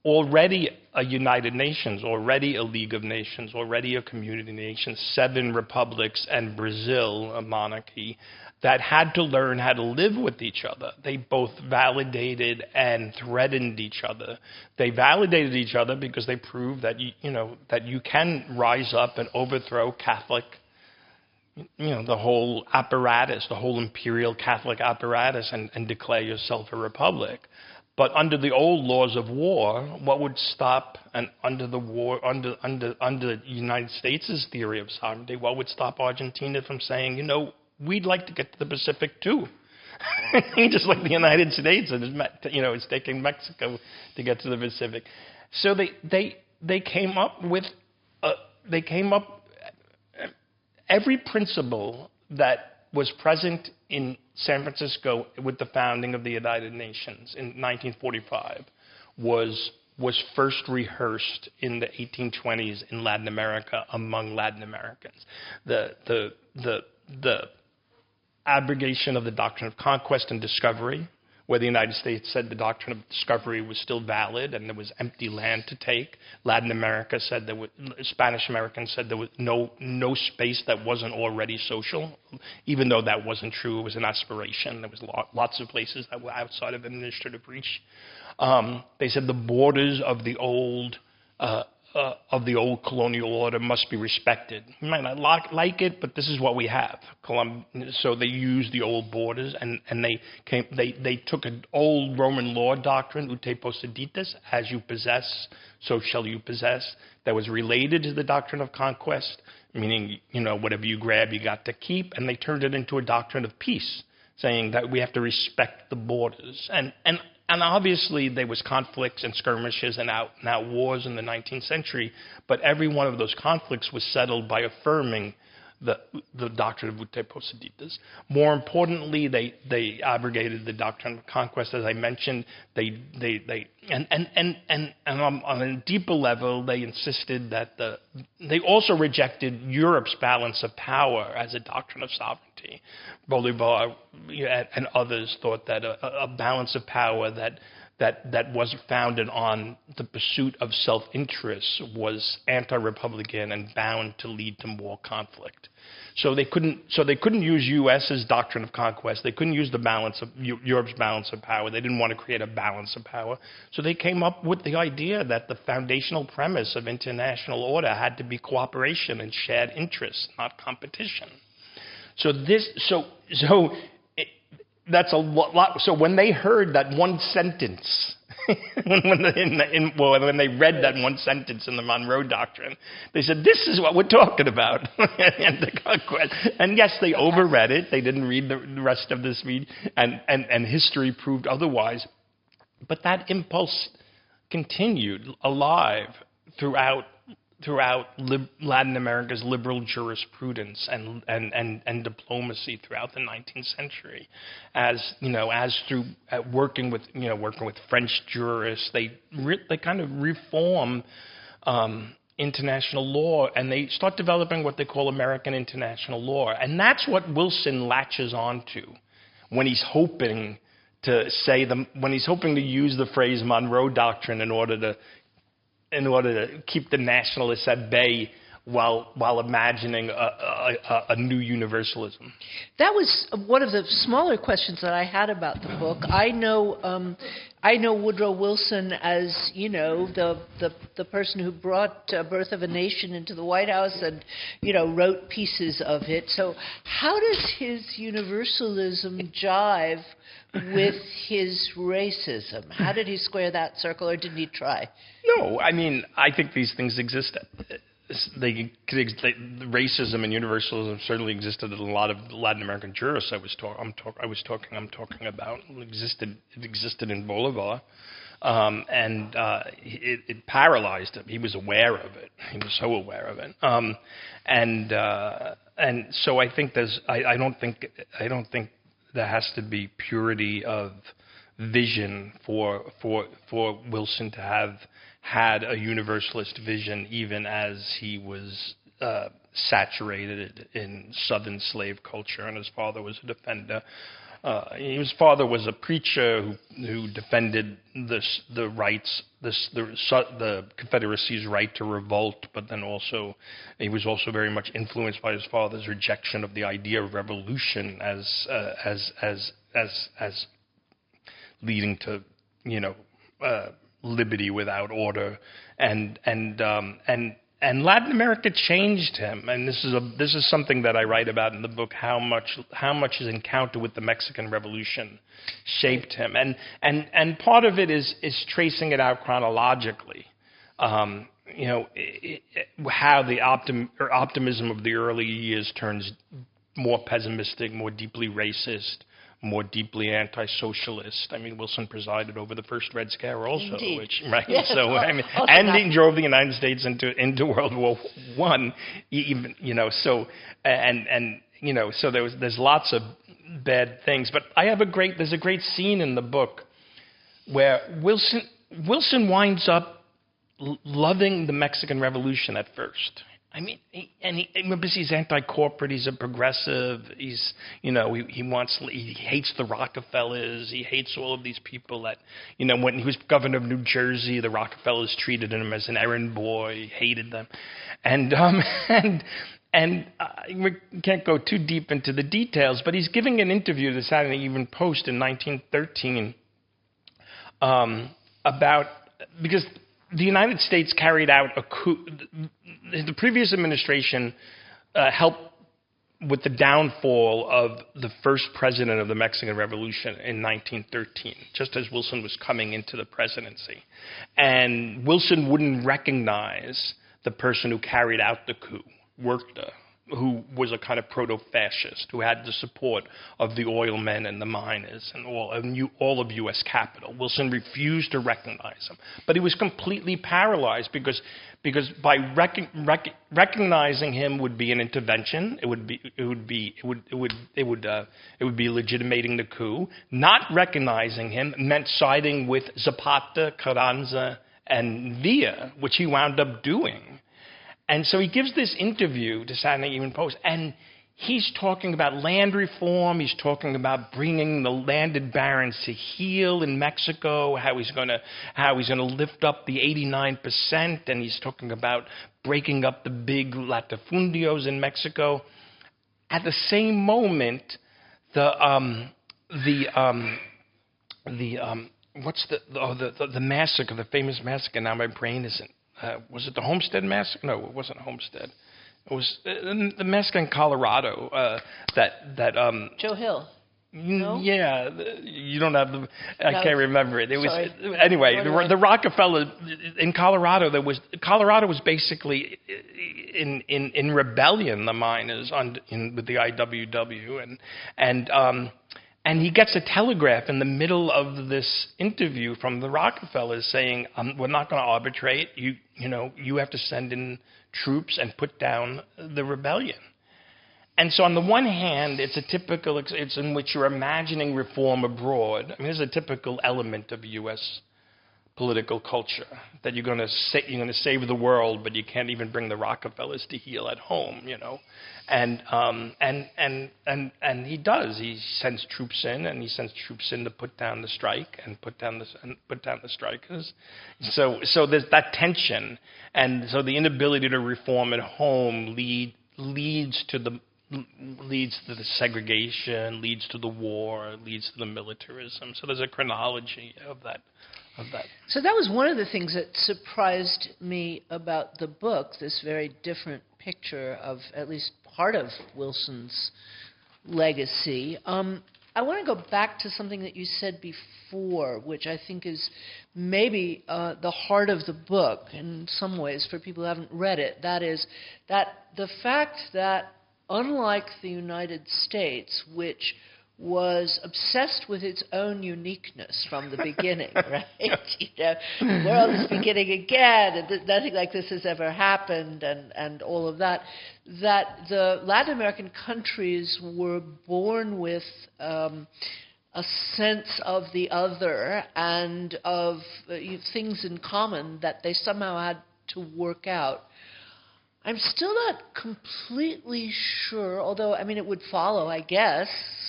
already a United Nations, already a League of Nations, already a community of nations, 7 republics, and Brazil, a monarchy, that had to learn how to live with each other. They both validated and threatened each other. They validated each other because they proved that that you can rise up and overthrow Catholic, the whole apparatus, the whole imperial Catholic apparatus, and declare yourself a republic. But under the old laws of war, what would stop, and under the United States' theory of sovereignty, what would stop Argentina from saying, we'd like to get to the Pacific too, just like the United States, it's taking Mexico to get to the Pacific. So they came up with every principle that was present in San Francisco with the founding of the United Nations in 1945 was first rehearsed in the 1820s in Latin America among Latin Americans. The abrogation of the Doctrine of Conquest and Discovery, where the United States said the Doctrine of Discovery was still valid and there was empty land to take. Latin America said Spanish Americans said there was no space that wasn't already social, even though that wasn't true. It was an aspiration. There was lots of places that were outside of administrative reach. They said the borders of the old the old colonial order must be respected. You might not like it, but this is what we have. So they used the old borders, and they took an old Roman law doctrine, ute posseditis, as you possess, so shall you possess, that was related to the doctrine of conquest, meaning, whatever you grab, you got to keep, and they turned it into a doctrine of peace, saying that we have to respect the borders. And obviously there was conflicts and skirmishes and out wars in the 19th century, but every one of those conflicts was settled by affirming the doctrine of ute posseditis. More importantly, they abrogated the doctrine of conquest, as I mentioned. And on a deeper level, they insisted that they also rejected Europe's balance of power as a doctrine of sovereignty. Bolivar and others thought that a balance of power that was founded on the pursuit of self-interest was anti-republican and bound to lead to more conflict. So they couldn't use U.S.'s doctrine of conquest. They couldn't use the balance of Europe's balance of power. They didn't want to create a balance of power. So they came up with the idea that the foundational premise of international order had to be cooperation and shared interests, not competition. That's a lot. So when they heard that one sentence, when they read that one sentence in the Monroe Doctrine, they said, "This is what we're talking about." And yes, they overread it. They didn't read the rest of this read, and history proved otherwise. But that impulse continued alive throughout Latin America's liberal jurisprudence and diplomacy throughout the 19th century, as through working with French jurists, they kind of reform international law, and they start developing what they call American international law, and that's what Wilson latches onto when he's hoping to use the phrase Monroe Doctrine in order to keep the nationalists at bay while imagining a new universalism. That was one of the smaller questions that I had about the book. I know Woodrow Wilson as the person who brought Birth of a Nation into the White House and wrote pieces of it. So how does his universalism jive with his racism? How did he square that circle, or didn't he try? No, I mean, I think these things exist. Racism and universalism certainly existed in a lot of Latin American jurists I'm talking about. It existed in Bolivar, and it paralyzed him. He was aware of it. He was so aware of it. And so I think I don't think there has to be purity of vision for Wilson to have had a universalist vision, even as he was saturated in Southern slave culture, and his father was a defender. His father was a preacher who defended the Confederacy's right to revolt, but then he was also very much influenced by his father's rejection of the idea of revolution as leading to liberty without order, and Latin America changed him, and this is something that I write about in the book. How much his encounter with the Mexican Revolution shaped him, and part of it is tracing it out chronologically. How the optimism of the early years turns more pessimistic, more deeply racist, more deeply anti-socialist. I mean, Wilson presided over the first Red Scare also, Indeed. Yes, so I mean, and he drove the United States into World War I. So there's lots of bad things. But there's a great scene in the book where Wilson winds up loving the Mexican Revolution at first. I mean, he's anti-corporate. He's a progressive. He hates the Rockefellers. He hates all of these people that, when he was governor of New Jersey, the Rockefellers treated him as an errand boy. He hated them, and we can't go too deep into the details. But he's giving an interview to the Saturday Evening Post in 1913 because the United States carried out a coup. The previous administration helped with the downfall of the first president of the Mexican Revolution in 1913, just as Wilson was coming into the presidency. And Wilson wouldn't recognize the person who carried out the coup, Huerta, who was a kind of proto-fascist, who had the support of the oil men and the miners and all of U.S. capital. Wilson refused to recognize him, but he was completely paralyzed because by recognizing him would be an intervention. It would be legitimating the coup. Not recognizing him meant siding with Zapata, Carranza, and Villa, which he wound up doing. And so he gives this interview to Saturday Evening Post, and he's talking about land reform. He's talking about bringing the landed barons to heel in Mexico, how he's going to lift up the 89%, and he's talking about breaking up the big latifundios in Mexico. At the same moment, the massacre, the famous massacre. Now my brain isn't. Was it the Homestead Massacre? No, it wasn't Homestead. It was the massacre in Colorado. Joe Hill. No? Yeah, you don't have the. I can't remember it. It was sorry. Anyway. The Rockefeller in Colorado. Colorado was basically in rebellion. The miners with the IWW and he gets a telegraph in the middle of this interview from the Rockefellers saying, "We're not going to arbitrate. You have to send in troops and put down the rebellion." And so, on the one hand, it's in which you're imagining reform abroad. I mean, there's a typical element of U.S. political culture that you're going to save the world, but you can't even bring the Rockefellers to heel at home, And he does. He sends troops in, and he sends troops in to put down the strike and put down the strikers. So there's that tension, and so the inability to reform at home leads to the segregation, leads to the war, leads to the militarism. So there's a chronology of that. So that was one of the things that surprised me about the book, this very different picture of at least part of Wilson's legacy. I want to go back to something that you said before, which I think is maybe the heart of the book in some ways for people who haven't read it. That is that the fact that unlike the United States, which was obsessed with its own uniqueness from the beginning, right? The world is beginning again, and nothing like this has ever happened, and all of that, that the Latin American countries were born with a sense of the other and of things in common that they somehow had to work out. I'm still not completely sure, although, it would follow, I guess,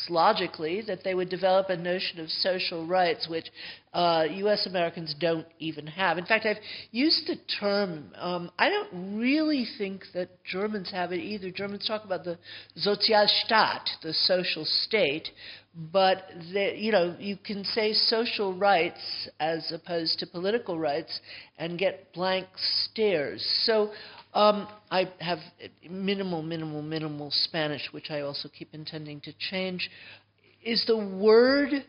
logically, that they would develop a notion of social rights, which U.S. Americans don't even have. In fact, I've used the term, I don't really think that Germans have it either. Germans talk about the Sozialstaat, the social state, but you can say social rights as opposed to political rights and get blank stares. So I have minimal Spanish, which I also keep intending to change. Is the word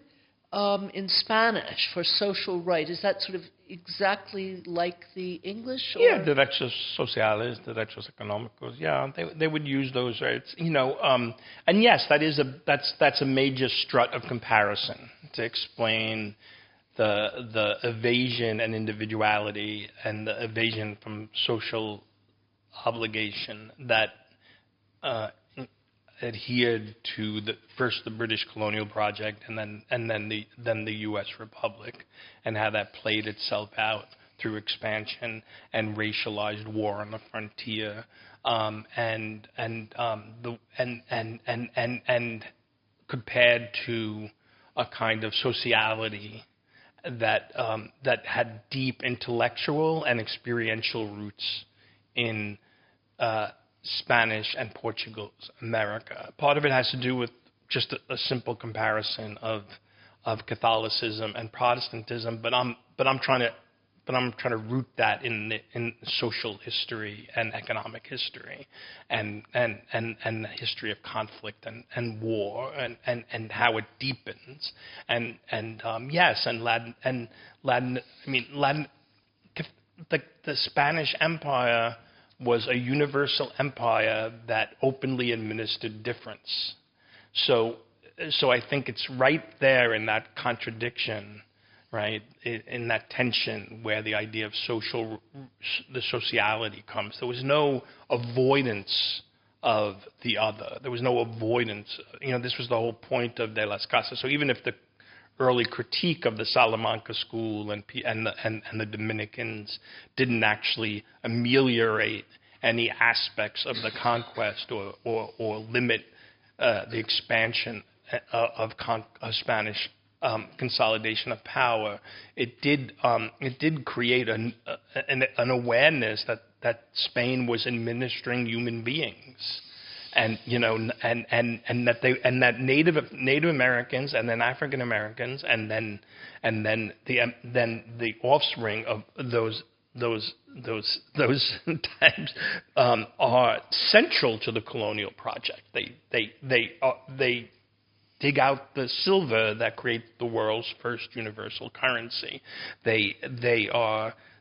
in Spanish for social right, is that sort of exactly like the English? Or? Yeah, derechos sociales, derechos económicos. Yeah, they would use those rights. And yes, that's a major strut of comparison to explain the evasion and individuality and the evasion from social obligation that adhered to the British colonial project and then the U.S. Republic, and how that played itself out through expansion and racialized war on the frontier, and compared to a kind of sociality that had deep intellectual and experiential roots in Spanish and Portugal's America. Part of it has to do with just a simple comparison of Catholicism and Protestantism, but I'm trying to but I'm trying to root that in social history and economic history, and the history of conflict and war and how it deepens, and Latin. The Spanish Empire was a universal empire that openly administered difference. So I think it's right there in that contradiction, right, in that tension where the idea of the sociality comes. There was no avoidance of the other. There was no avoidance. This was the whole point of De las Casas. So even if the early critique of the Salamanca school and the Dominicans didn't actually ameliorate any aspects of the conquest or limit the expansion of Spanish consolidation of power, it did create an awareness that Spain was administering human beings, and that Native Americans and then African Americans and then the offspring of those types are central to the colonial project. They dig out the silver that creates the world's first universal currency.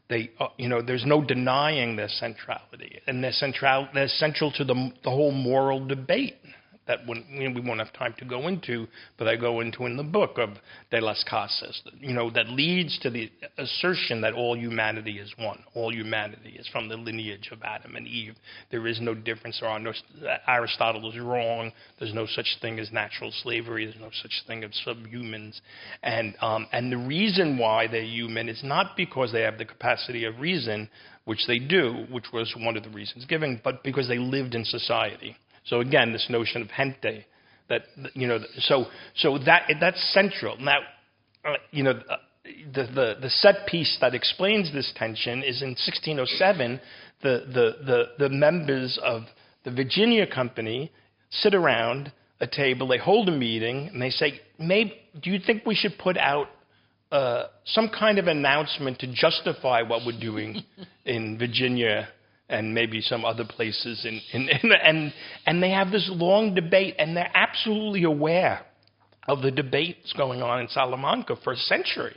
There's no denying their centrality, and they're central to the whole moral debate that we won't have time to go into, but I go into in the book of De las Casas, that leads to the assertion that all humanity is one. All humanity is from the lineage of Adam and Eve. There is no difference. Aristotle is wrong. There's no such thing as natural slavery. There's no such thing as subhumans. And the reason why they're human is not because they have the capacity of reason, which they do, which was one of the reasons given, but because they lived in society. So again, this notion of gente, that's central. Now, the set piece that explains this tension is in 1607. The members of the Virginia Company sit around a table, they hold a meeting, and they say, do you think we should put out some kind of announcement to justify what we're doing in Virginia and maybe some other places, and they have this long debate, and they're absolutely aware of the debates going on in Salamanca for a century,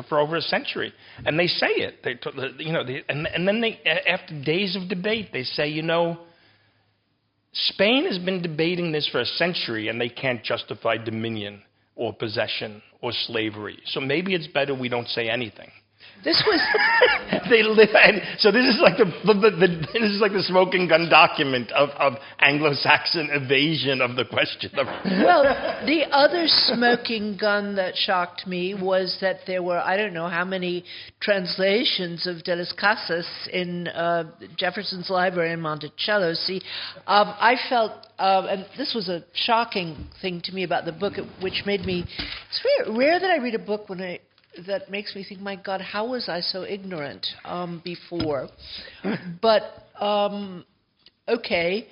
for over a century, and they say it. And then after days of debate, they say, Spain has been debating this for a century, and they can't justify dominion or possession or slavery. So maybe it's better we don't say anything. This was they live, and so this is like the smoking gun document of Anglo-Saxon evasion of the question. Well, the other smoking gun that shocked me was that there were I don't know how many translations of De las Casas in Jefferson's library in Monticello. See, I felt, and this was a shocking thing to me about the book, which made me. It's rare that I read a book that makes me think, my God, how was I so ignorant before? But, okay,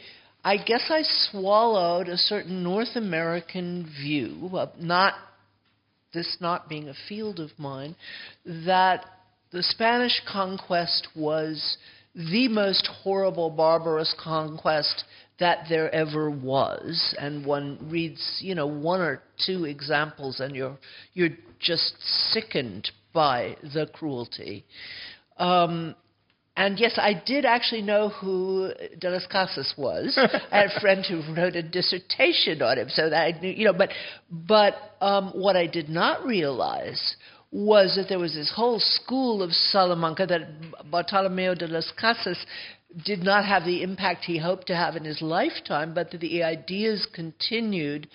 I guess I swallowed a certain North American view, of not being a field of mine, that the Spanish conquest was the most horrible, barbarous conquest that there ever was. And one reads, one or two examples, and you're just sickened by the cruelty. And yes, I did actually know who De las Casas was. I had a friend who wrote a dissertation on him, so that I knew, but what I did not realize was that there was this whole school of Salamanca, that Bartolomeo de las Casas did not have the impact he hoped to have in his lifetime, but that the ideas continued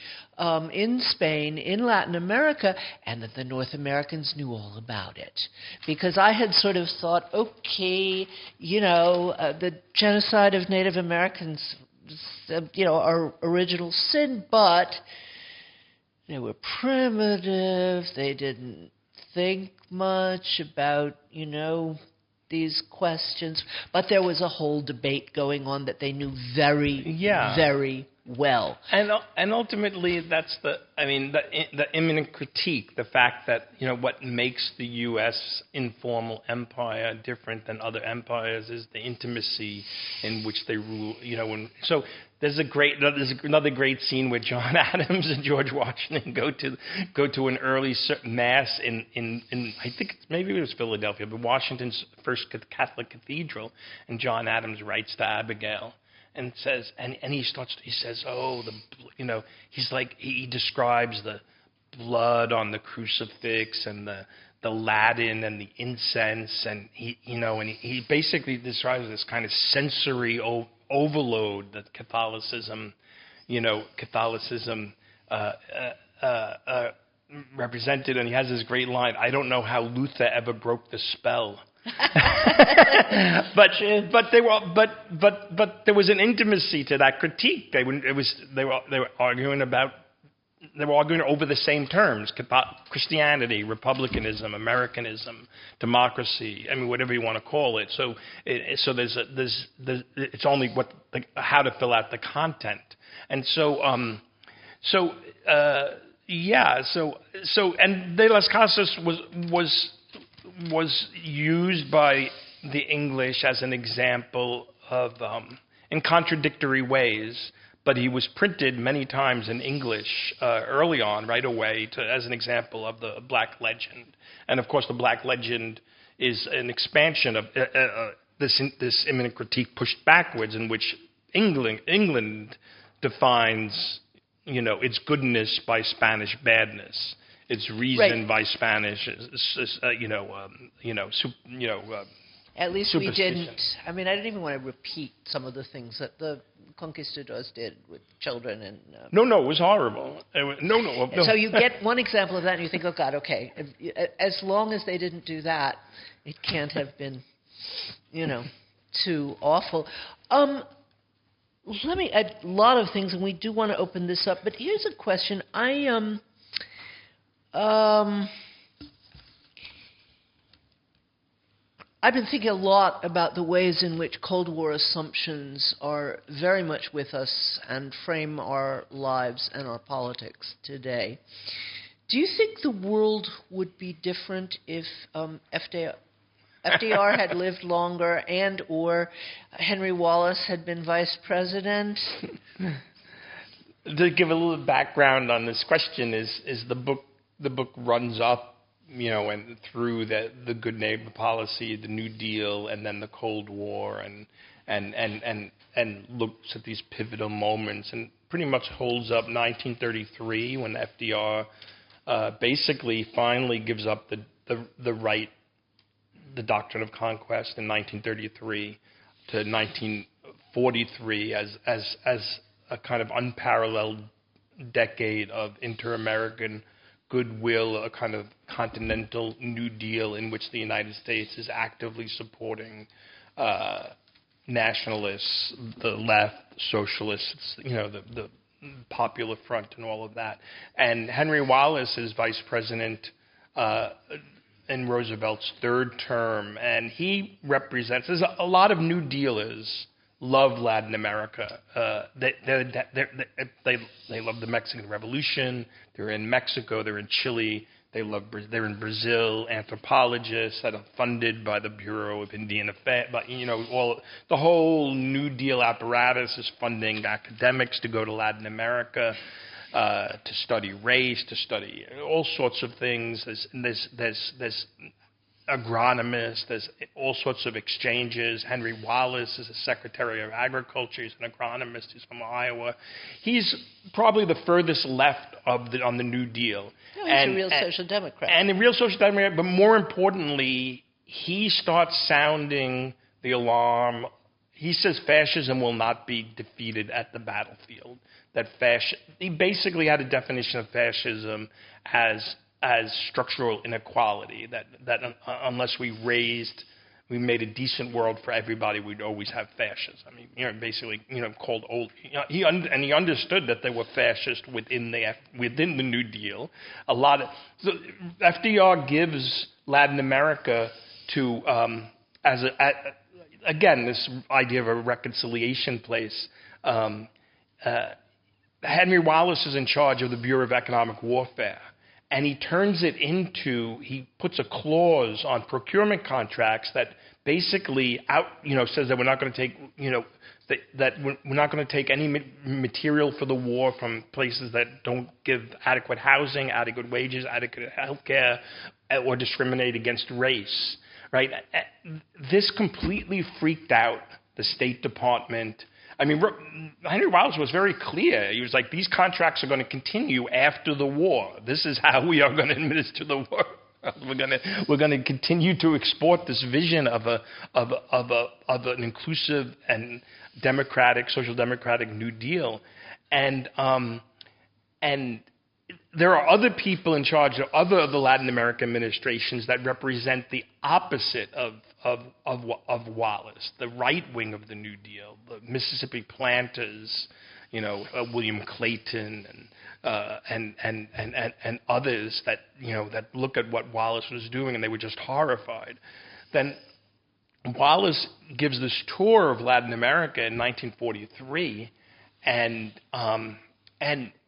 in Spain, in Latin America, and that the North Americans knew all about it. Because I had sort of thought, okay, the genocide of Native Americans, our original sin, but they were primitive, they didn't think much about, these questions, but there was a whole debate going on that they knew very well. And ultimately, that's the imminent critique, the fact that, what makes the U.S. informal empire different than other empires is the intimacy in which they rule, and so there's another great scene where John Adams and George Washington go to an early mass in I think maybe it was Philadelphia, but Washington's first Catholic cathedral, and John Adams writes to Abigail and says, and he says, he describes the blood on the crucifix and the Latin and the incense, and he basically describes this kind of sensory overload that Catholicism represented, and he has this great line: "I don't know how Luther ever broke the spell." but there was an intimacy to that critique. They were arguing over the same terms: Christianity, republicanism, Americanism, democracy. I mean, whatever you want to call it. So it's only how to fill out the content. And and De las Casas was used by the English as an example of in contradictory ways. But he was printed many times in English early on, right away, as an example of the Black Legend. And of course, the Black Legend is an expansion of this imminent critique pushed backwards, in which England defines, its goodness by Spanish badness, its reason by Spanish, At least we didn't. I mean, I didn't even want to repeat some of the things that the conquistadors did with children and. No, it was horrible. No. So you get one example of that, and you think, oh God, okay. As long as they didn't do that, it can't have been, too awful. A lot of things, and we do want to open this up. But here's a question. I've been thinking a lot about the ways in which Cold War assumptions are very much with us and frame our lives and our politics today. Do you think the world would be different if FDR had lived longer and or Henry Wallace had been vice president? To give a little background on this question is the book runs up, and through the good neighbor policy, the New Deal, and then the Cold War, and looks at these pivotal moments, and pretty much holds up 1933 when FDR basically finally gives up the Doctrine of Conquest in 1933 to 1943 as a kind of unparalleled decade of inter-American goodwill, a kind of continental New Deal in which the United States is actively supporting nationalists, the left, socialists, the Popular Front and all of that. And Henry Wallace is vice president in Roosevelt's third term, and he represents, there's a lot of New Dealers love Latin America. They love the Mexican Revolution. They're in Mexico. They're in Chile. They're in Brazil. Anthropologists that are funded by the Bureau of Indian Affairs. But the whole New Deal apparatus is funding academics to go to Latin America to study race, to study all sorts of things. There's agronomists, there's all sorts of exchanges. Henry Wallace is a Secretary of Agriculture. He's an agronomist. He's from Iowa. He's probably the furthest left on the New Deal. No, he's a real social democrat. And a real social democrat, but more importantly, he starts sounding the alarm. He says fascism will not be defeated at the battlefield. He basically had a definition of fascism as structural inequality, that unless we made a decent world for everybody, we'd always have fascists. I mean, basically, called old. He understood that there were fascists within the New Deal. FDR gives Latin America to again this idea of a reconciliation place. Henry Wallace is in charge of the Bureau of Economic Warfare, and he he puts a clause on procurement contracts that basically says that we're not going to take, that we're not going to take any material for the war from places that don't give adequate housing, adequate wages, adequate health care, or discriminate against race, right? This completely freaked out the State Department. I mean, Henry Wallace was very clear. He was like, these contracts are going to continue after the war. This is how we are going to administer the war. We're going to continue to export this vision of an inclusive and democratic, social democratic New Deal, and there are other people in charge of other of the Latin American administrations that represent the opposite of Wallace, the right wing of the New Deal, the Mississippi planters, William Clayton and others that that look at what Wallace was doing and they were just horrified. Then Wallace gives this tour of Latin America in 1943, and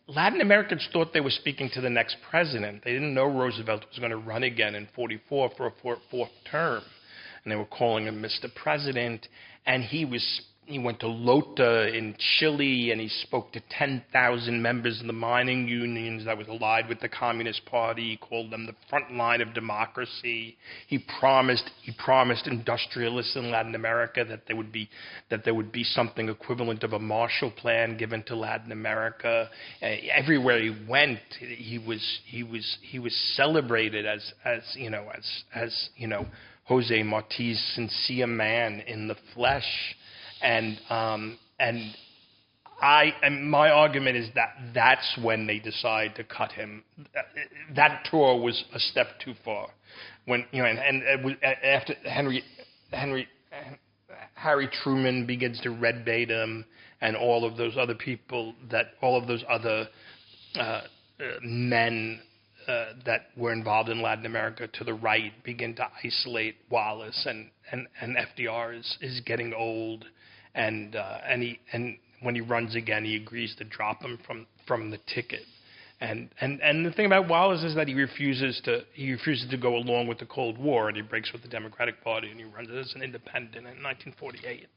Latin Americans thought they were speaking to the next president. They didn't know Roosevelt was going to run again in 44 for a fourth term, and they were calling him Mr. President. And he went to Lota in Chile, and he spoke to 10,000 members of the mining unions that was allied with the Communist Party. He called them the front line of democracy. He promised industrialists in Latin America that there would be something equivalent of a Marshall Plan given to Latin America. Everywhere he went, he was celebrated as Jose Marti's sincere man in the flesh. And my argument is that that's when they decide to cut him. That tour was a step too far. When after Harry Truman begins to red bait him, and all of those other men that were involved in Latin America to the right begin to isolate Wallace, and FDR is getting old. And when he runs again, he agrees to drop him from the ticket. And the thing about Wallace is that he refuses to go along with the Cold War, and he breaks with the Democratic Party, and he runs as an independent in 1948.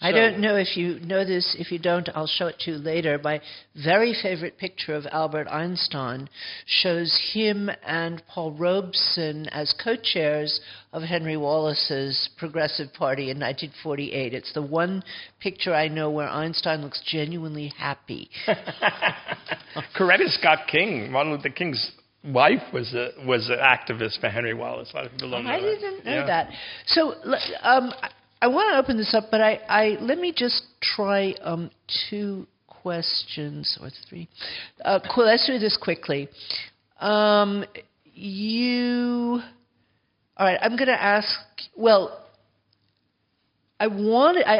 I don't know if you know this. If you don't, I'll show it to you later. My very favorite picture of Albert Einstein shows him and Paul Robeson as co-chairs of Henry Wallace's Progressive Party in 1948. It's the one picture I know where Einstein looks genuinely happy. Coretta Scott King, Martin Luther King's wife, was an activist for Henry Wallace. A lot of people don't know that. I didn't know that. So I want to open this up, but let me just try 2 questions or 3. Cool. Let's do this quickly. All right. I'm going to ask. Well, I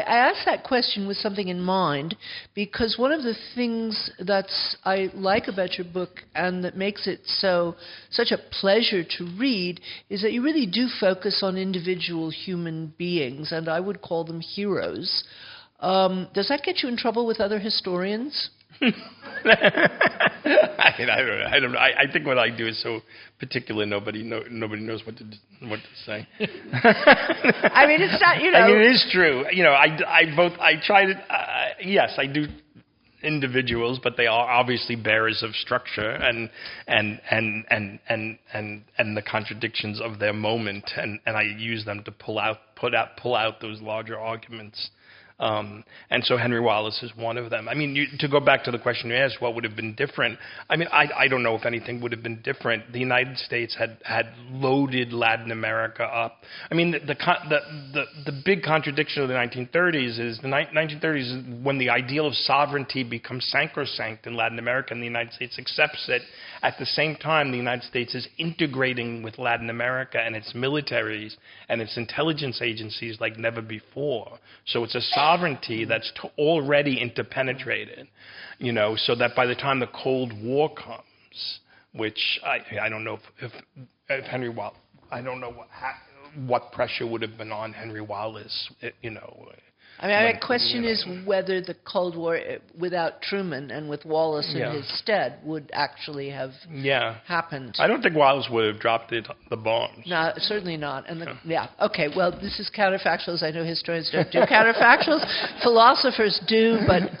asked that question with something in mind, because one of the things I like about your book and that makes it such a pleasure to read is that you really do focus on individual human beings, and I would call them heroes. Does that get you in trouble with other historians? I don't know. I think what I do is so particular. Nobody knows what to say. I mean, it's not. I mean, it is true. I try to. Yes, I do individuals, but they are obviously bearers of structure and the contradictions of their moment, and I use them to pull out those larger arguments. And so Henry Wallace is one of them. I mean, to go back to the question you asked, what would have been different? I mean, I don't know if anything would have been different. The United States had loaded Latin America up. I mean, the big contradiction of the 1930s is the 1930s is when the ideal of sovereignty becomes sacrosanct in Latin America, and the United States accepts it. At the same time, the United States is integrating with Latin America and its militaries and its intelligence agencies like never before. So it's a sovereignty that's already interpenetrated, so that by the time the Cold War comes, which I don't know if Henry Wallace, I don't know what pressure would have been on Henry Wallace, I mean, my question is whether the Cold War, without Truman and with Wallace in his stead, would actually have happened. I don't think Wallace would have dropped the bombs. No, certainly not. And okay. Well, this is counterfactuals. I know historians don't do counterfactuals. Philosophers do, but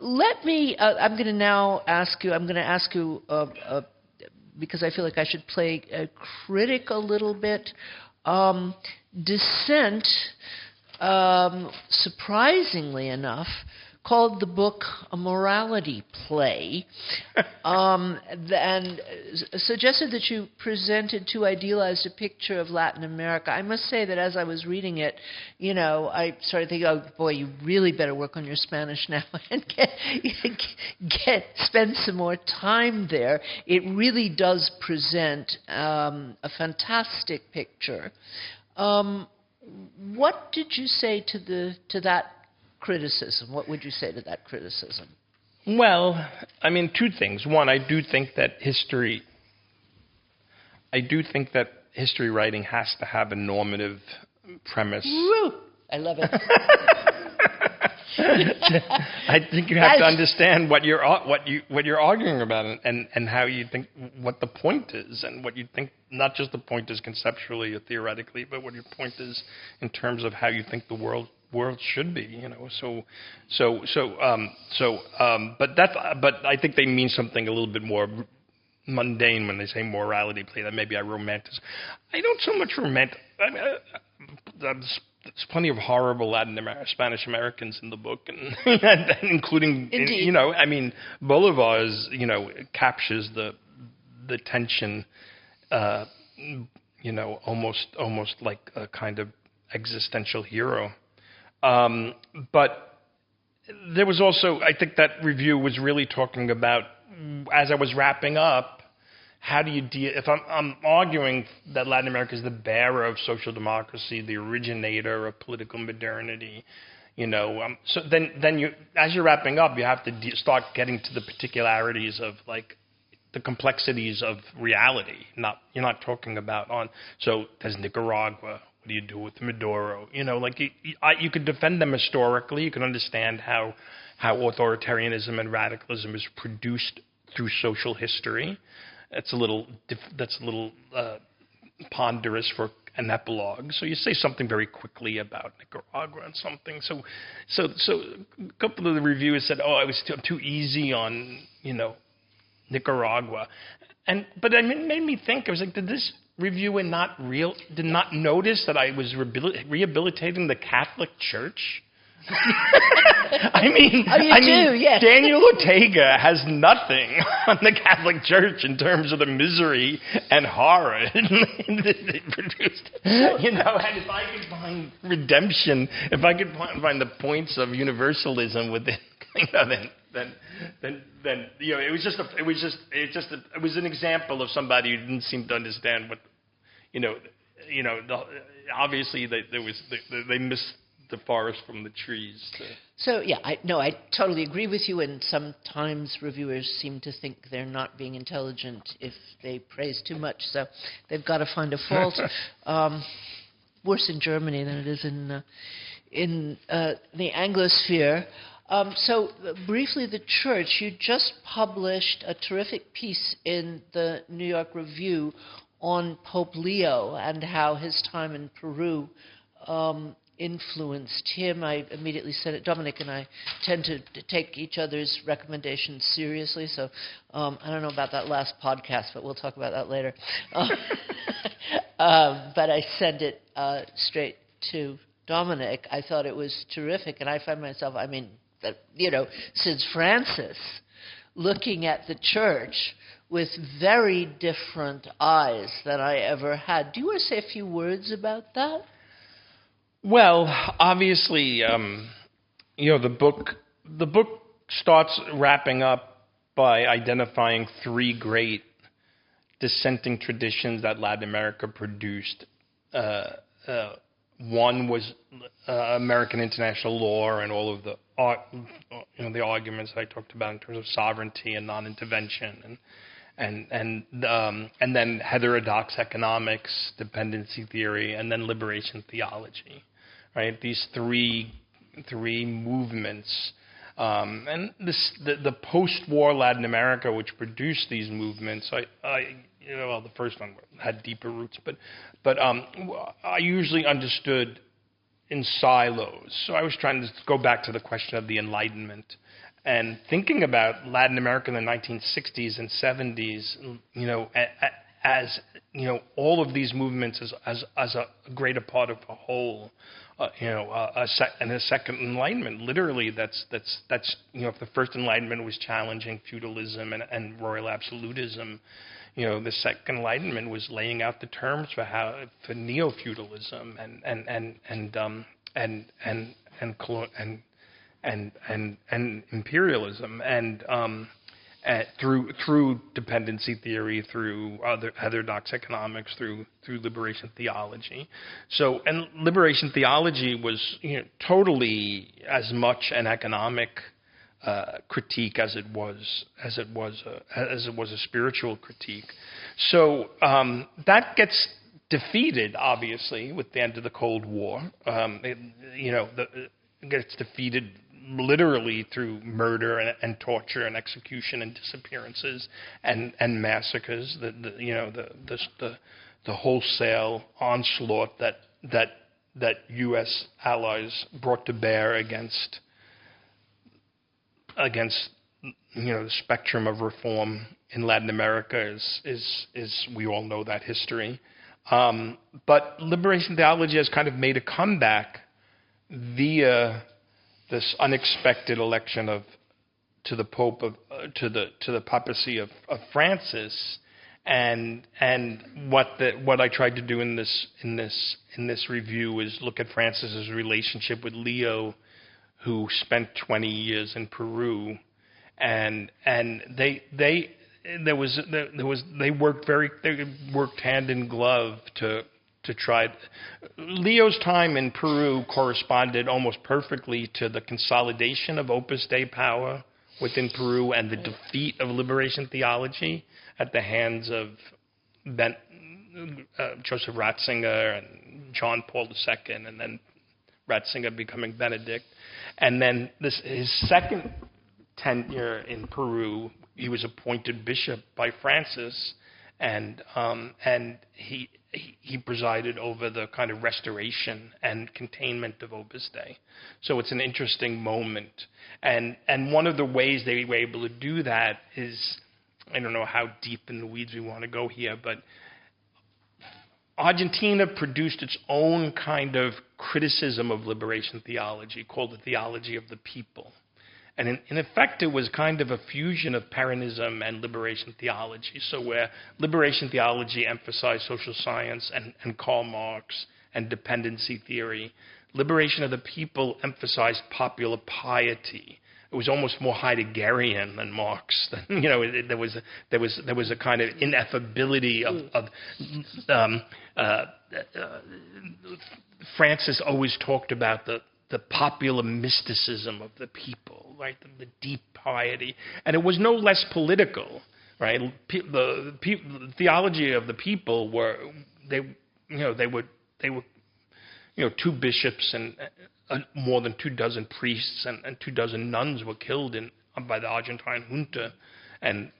let me. I'm going to now ask you. I'm going to ask you because I feel like I should play a critic a little bit. Dissent. Surprisingly enough, called the book a morality play, and suggested that you presented too idealized a picture of Latin America. I must say that as I was reading it, I started thinking, oh boy, you really better work on your Spanish now and spend some more time there. It really does present a fantastic picture. What did you say to that criticism? What would you say to that criticism? Well, I mean, two things. One, I do think that history writing has to have a normative premise. Woo! I love it. I think you have to understand what you're arguing about and how you think, what the point is, and what you think. Not just the point is conceptually or theoretically, but what your point is in terms of how you think the world should be. But I think they mean something a little bit more mundane when they say morality play. That maybe I romanticize. I don't so much romanticize. I mean, there's plenty of horrible Spanish Americans in the book, and including, I mean, Bolivar's, captures the tension, almost like a kind of existential hero. But there was also, I think that review was really talking about, as I was wrapping up, how do you deal? If I'm arguing that Latin America is the bearer of social democracy, the originator of political modernity, so then you, as you're wrapping up, you have to start getting to the particularities of like the complexities of reality. You're not talking about so there's Nicaragua. What do you do with Maduro? You could defend them historically. You can understand how authoritarianism and radicalism is produced through social history. That's a little ponderous for an epilogue. So you say something very quickly about Nicaragua and something. So a couple of the reviewers said, "Oh, I was too easy on Nicaragua," but it made me think. I was like, did this reviewer did not notice that I was rehabilitating the Catholic Church? I mean, yes. Daniel Ortega has nothing on the Catholic Church in terms of the misery and horror it produced. And if I could find redemption, if I could find the points of universalism within, then it was an example of somebody who didn't seem to understand what, obviously they missed the forest from the trees. So I totally agree with you. And sometimes reviewers seem to think they're not being intelligent if they praise too much. So they've got to find a fault. Worse in Germany than it is in the Anglosphere. So briefly, the church. You just published a terrific piece in the New York Review on Pope Leo and how his time in Peru influenced him. I immediately said it. Dominic and I tend to take each other's recommendations seriously, so I don't know about that last podcast, but we'll talk about that later. But I sent it straight to Dominic. I thought it was terrific, and I find myself, since Francis, looking at the church with very different eyes than I ever had. Do you want to say a few words about that? Well, obviously, the book starts wrapping up by identifying three great dissenting traditions that Latin America produced. One was American international law and all of the the arguments I talked about in terms of sovereignty and non-intervention, and then heterodox economics, dependency theory, and then liberation theology. right? These three movements. And the post-war Latin America, which produced these movements, the first one had deeper roots, but I usually understood in silos. So I was trying to go back to the question of the Enlightenment and thinking about Latin America in the 1960s and 70s, as all of these movements as a greater part of a whole. And a second Enlightenment. Literally, that's if the first Enlightenment was challenging feudalism and royal absolutism, the second Enlightenment was laying out the terms for neo-feudalism and imperialism through dependency theory, through heterodox economics, through liberation theology. So, and liberation theology was totally as much an economic critique as it was a spiritual critique. So that gets defeated, obviously, with the end of the Cold War. It gets defeated literally through murder and torture and execution and disappearances and massacres. The wholesale onslaught that U.S. allies brought to bear against the spectrum of reform in Latin America is we all know that history. But liberation theology has kind of made a comeback via this unexpected election to the Pope to the papacy of Francis, and what I tried to do in this review is look at Francis's relationship with Leo, who spent 20 years in Peru, and they worked hand in glove to try. Leo's time in Peru corresponded almost perfectly to the consolidation of Opus Dei power within Peru and the defeat of liberation theology at the hands of Joseph Ratzinger and John Paul II, and then Ratzinger becoming Benedict. And then his second tenure in Peru, he was appointed bishop by Francis, and he presided over the kind of restoration and containment of Opus Dei. So it's an interesting moment. And one of the ways they were able to do that is, I don't know how deep in the weeds we want to go here, but Argentina produced its own kind of criticism of liberation theology called the theology of the people. And in effect, it was kind of a fusion of Peronism and liberation theology. So where liberation theology emphasized social science and Karl Marx and dependency theory, liberation of the people emphasized popular piety. It was almost more Heideggerian than Marx. There was a kind of ineffability of Francis always talked about the popular mysticism of the people, right? The deep piety, and it was no less political, right? The theology of the people were two bishops and more than 24 priests and 24 nuns were killed by the Argentine junta, and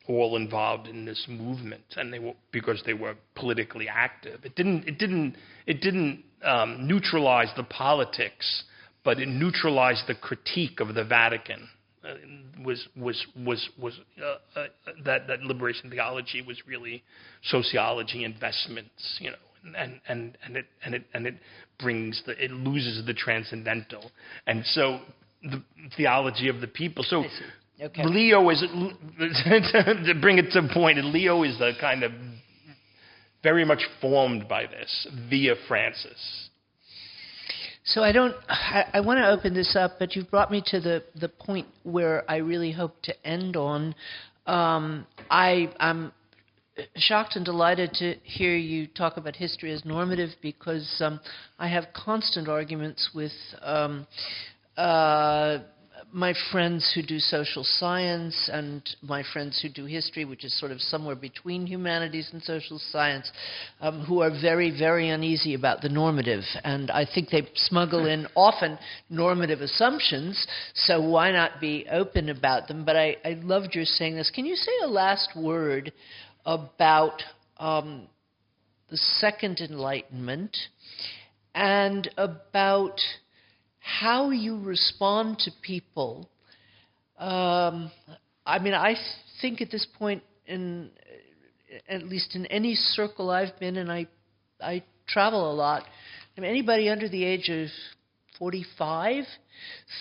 all involved in this movement, and because they were politically active. It didn't neutralize the politics, but it neutralized the critique of the Vatican. That liberation theology was really sociology investments, and it loses the transcendental, and so the theology of the people. So okay. Leo is, to bring it to a point, Leo is the kind of very much formed by this via Francis. So I want to open this up, but you've brought me to the point where I really hope to end on. I'm shocked and delighted to hear you talk about history as normative, because I have constant arguments with my friends who do social science and my friends who do history, which is sort of somewhere between humanities and social science, who are very, very uneasy about the normative. And I think they smuggle in often normative assumptions, so why not be open about them? But I loved your saying this. Can you say a last word about the Second Enlightenment and about how you respond to people? I mean, I think at this point, at least in any circle I've been in, I travel a lot. I mean, anybody under the age of 45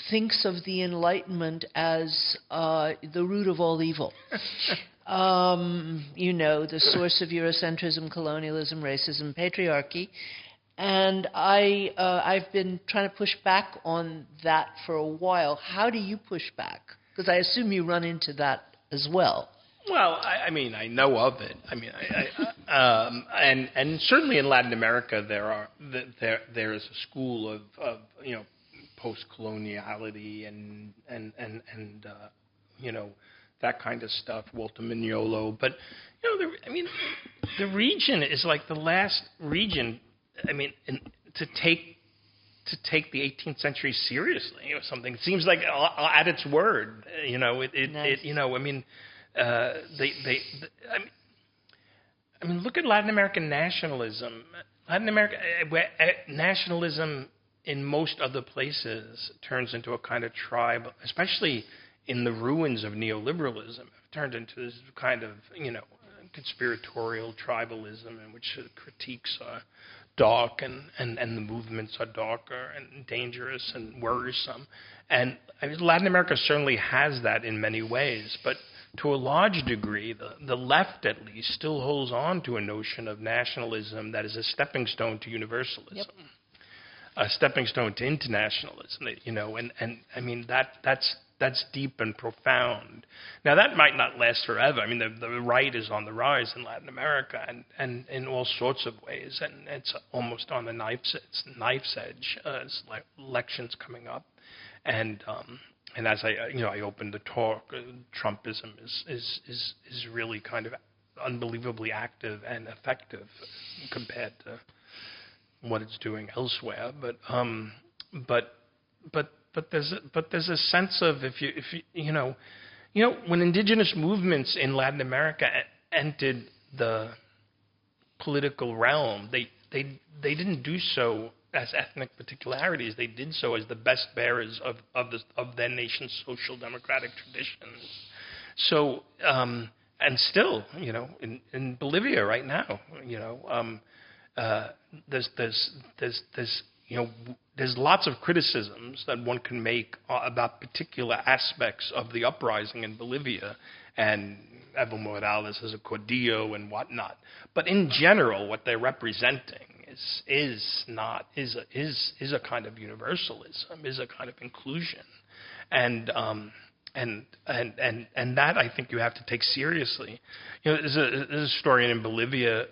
thinks of the Enlightenment as the root of all evil. You know, the source of Eurocentrism, colonialism, racism, patriarchy. And I've been trying to push back on that for a while. How do you push back? Because I assume you run into that as well. Well, I mean, I know of it. I mean, and certainly in Latin America there is a school of you know, post-coloniality and you know, that kind of stuff, Walter Mignolo. But you know, the region is like the last region. I mean, to take the 18th century seriously or something, it seems like at its word, you know, Nice. you know, I mean, I mean, look at Latin American nationalism. Latin America nationalism in most other places turns into a kind of tribe, especially in the ruins of neoliberalism, turned into this kind of, you know, conspiratorial tribalism in which critiques are dark and the movements are darker and dangerous and worrisome. And I mean, Latin America certainly has that in many ways, but to a large degree, the left at least still holds on to a notion of nationalism that is a stepping stone to universalism. Yep. A stepping stone to internationalism, you know, and I mean, that's deep and profound. Now, that might not last forever. I mean, the right is on the rise in Latin America and in all sorts of ways, and it's almost on the knife's edge. It's like elections coming up, and as I opened the talk, Trumpism is really kind of unbelievably active and effective compared to what it's doing elsewhere. But there's a sense of if you know when indigenous movements in Latin America entered the political realm, they didn't do so as ethnic particularities. They did so as the best bearers of their nation's social democratic traditions. So and still, you know, in Bolivia right now, you know, there's you know, there's lots of criticisms that one can make about particular aspects of the uprising in Bolivia, and Evo Morales as a caudillo and whatnot. But in general, what they're representing is a kind of universalism, is a kind of inclusion, and that I think you have to take seriously. You know, there's a historian in Bolivia,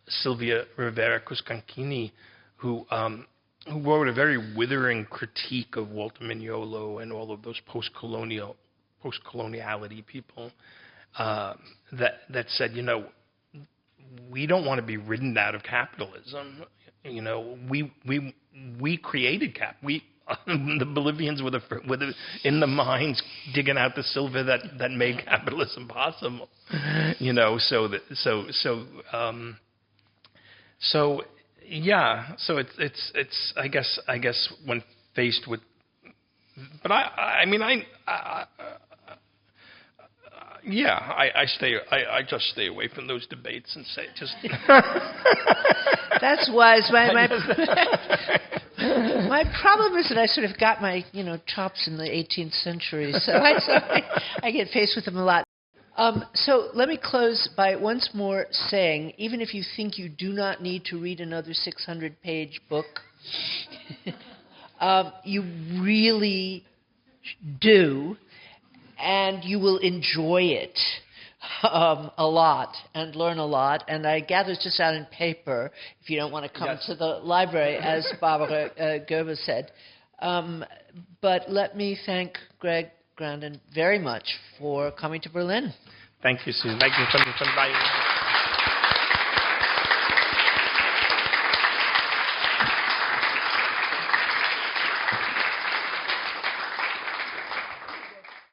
Silvia Rivera Cuscancini, who wrote a very withering critique of Walter Mignolo and all of those post-coloniality people, that said, you know, we don't want to be ridden out of capitalism. You know, we created the Bolivians were in the mines digging out the silver that made capitalism possible. You know, so yeah, so it's I guess when faced with, but I just stay away from those debates and say just. That's wise. My problem is that I sort of got my chops in the 18th century, so I get faced with them a lot. So let me close by once more saying, even if you think you do not need to read another 600-page book, you really do, and you will enjoy it a lot and learn a lot. And I gather it's just out in paper, if you don't want to come to the library, as Barbara Göbel said. But let me thank Greg Grandin very much for coming to Berlin. Thank you, Susan. Thank you for inviting me.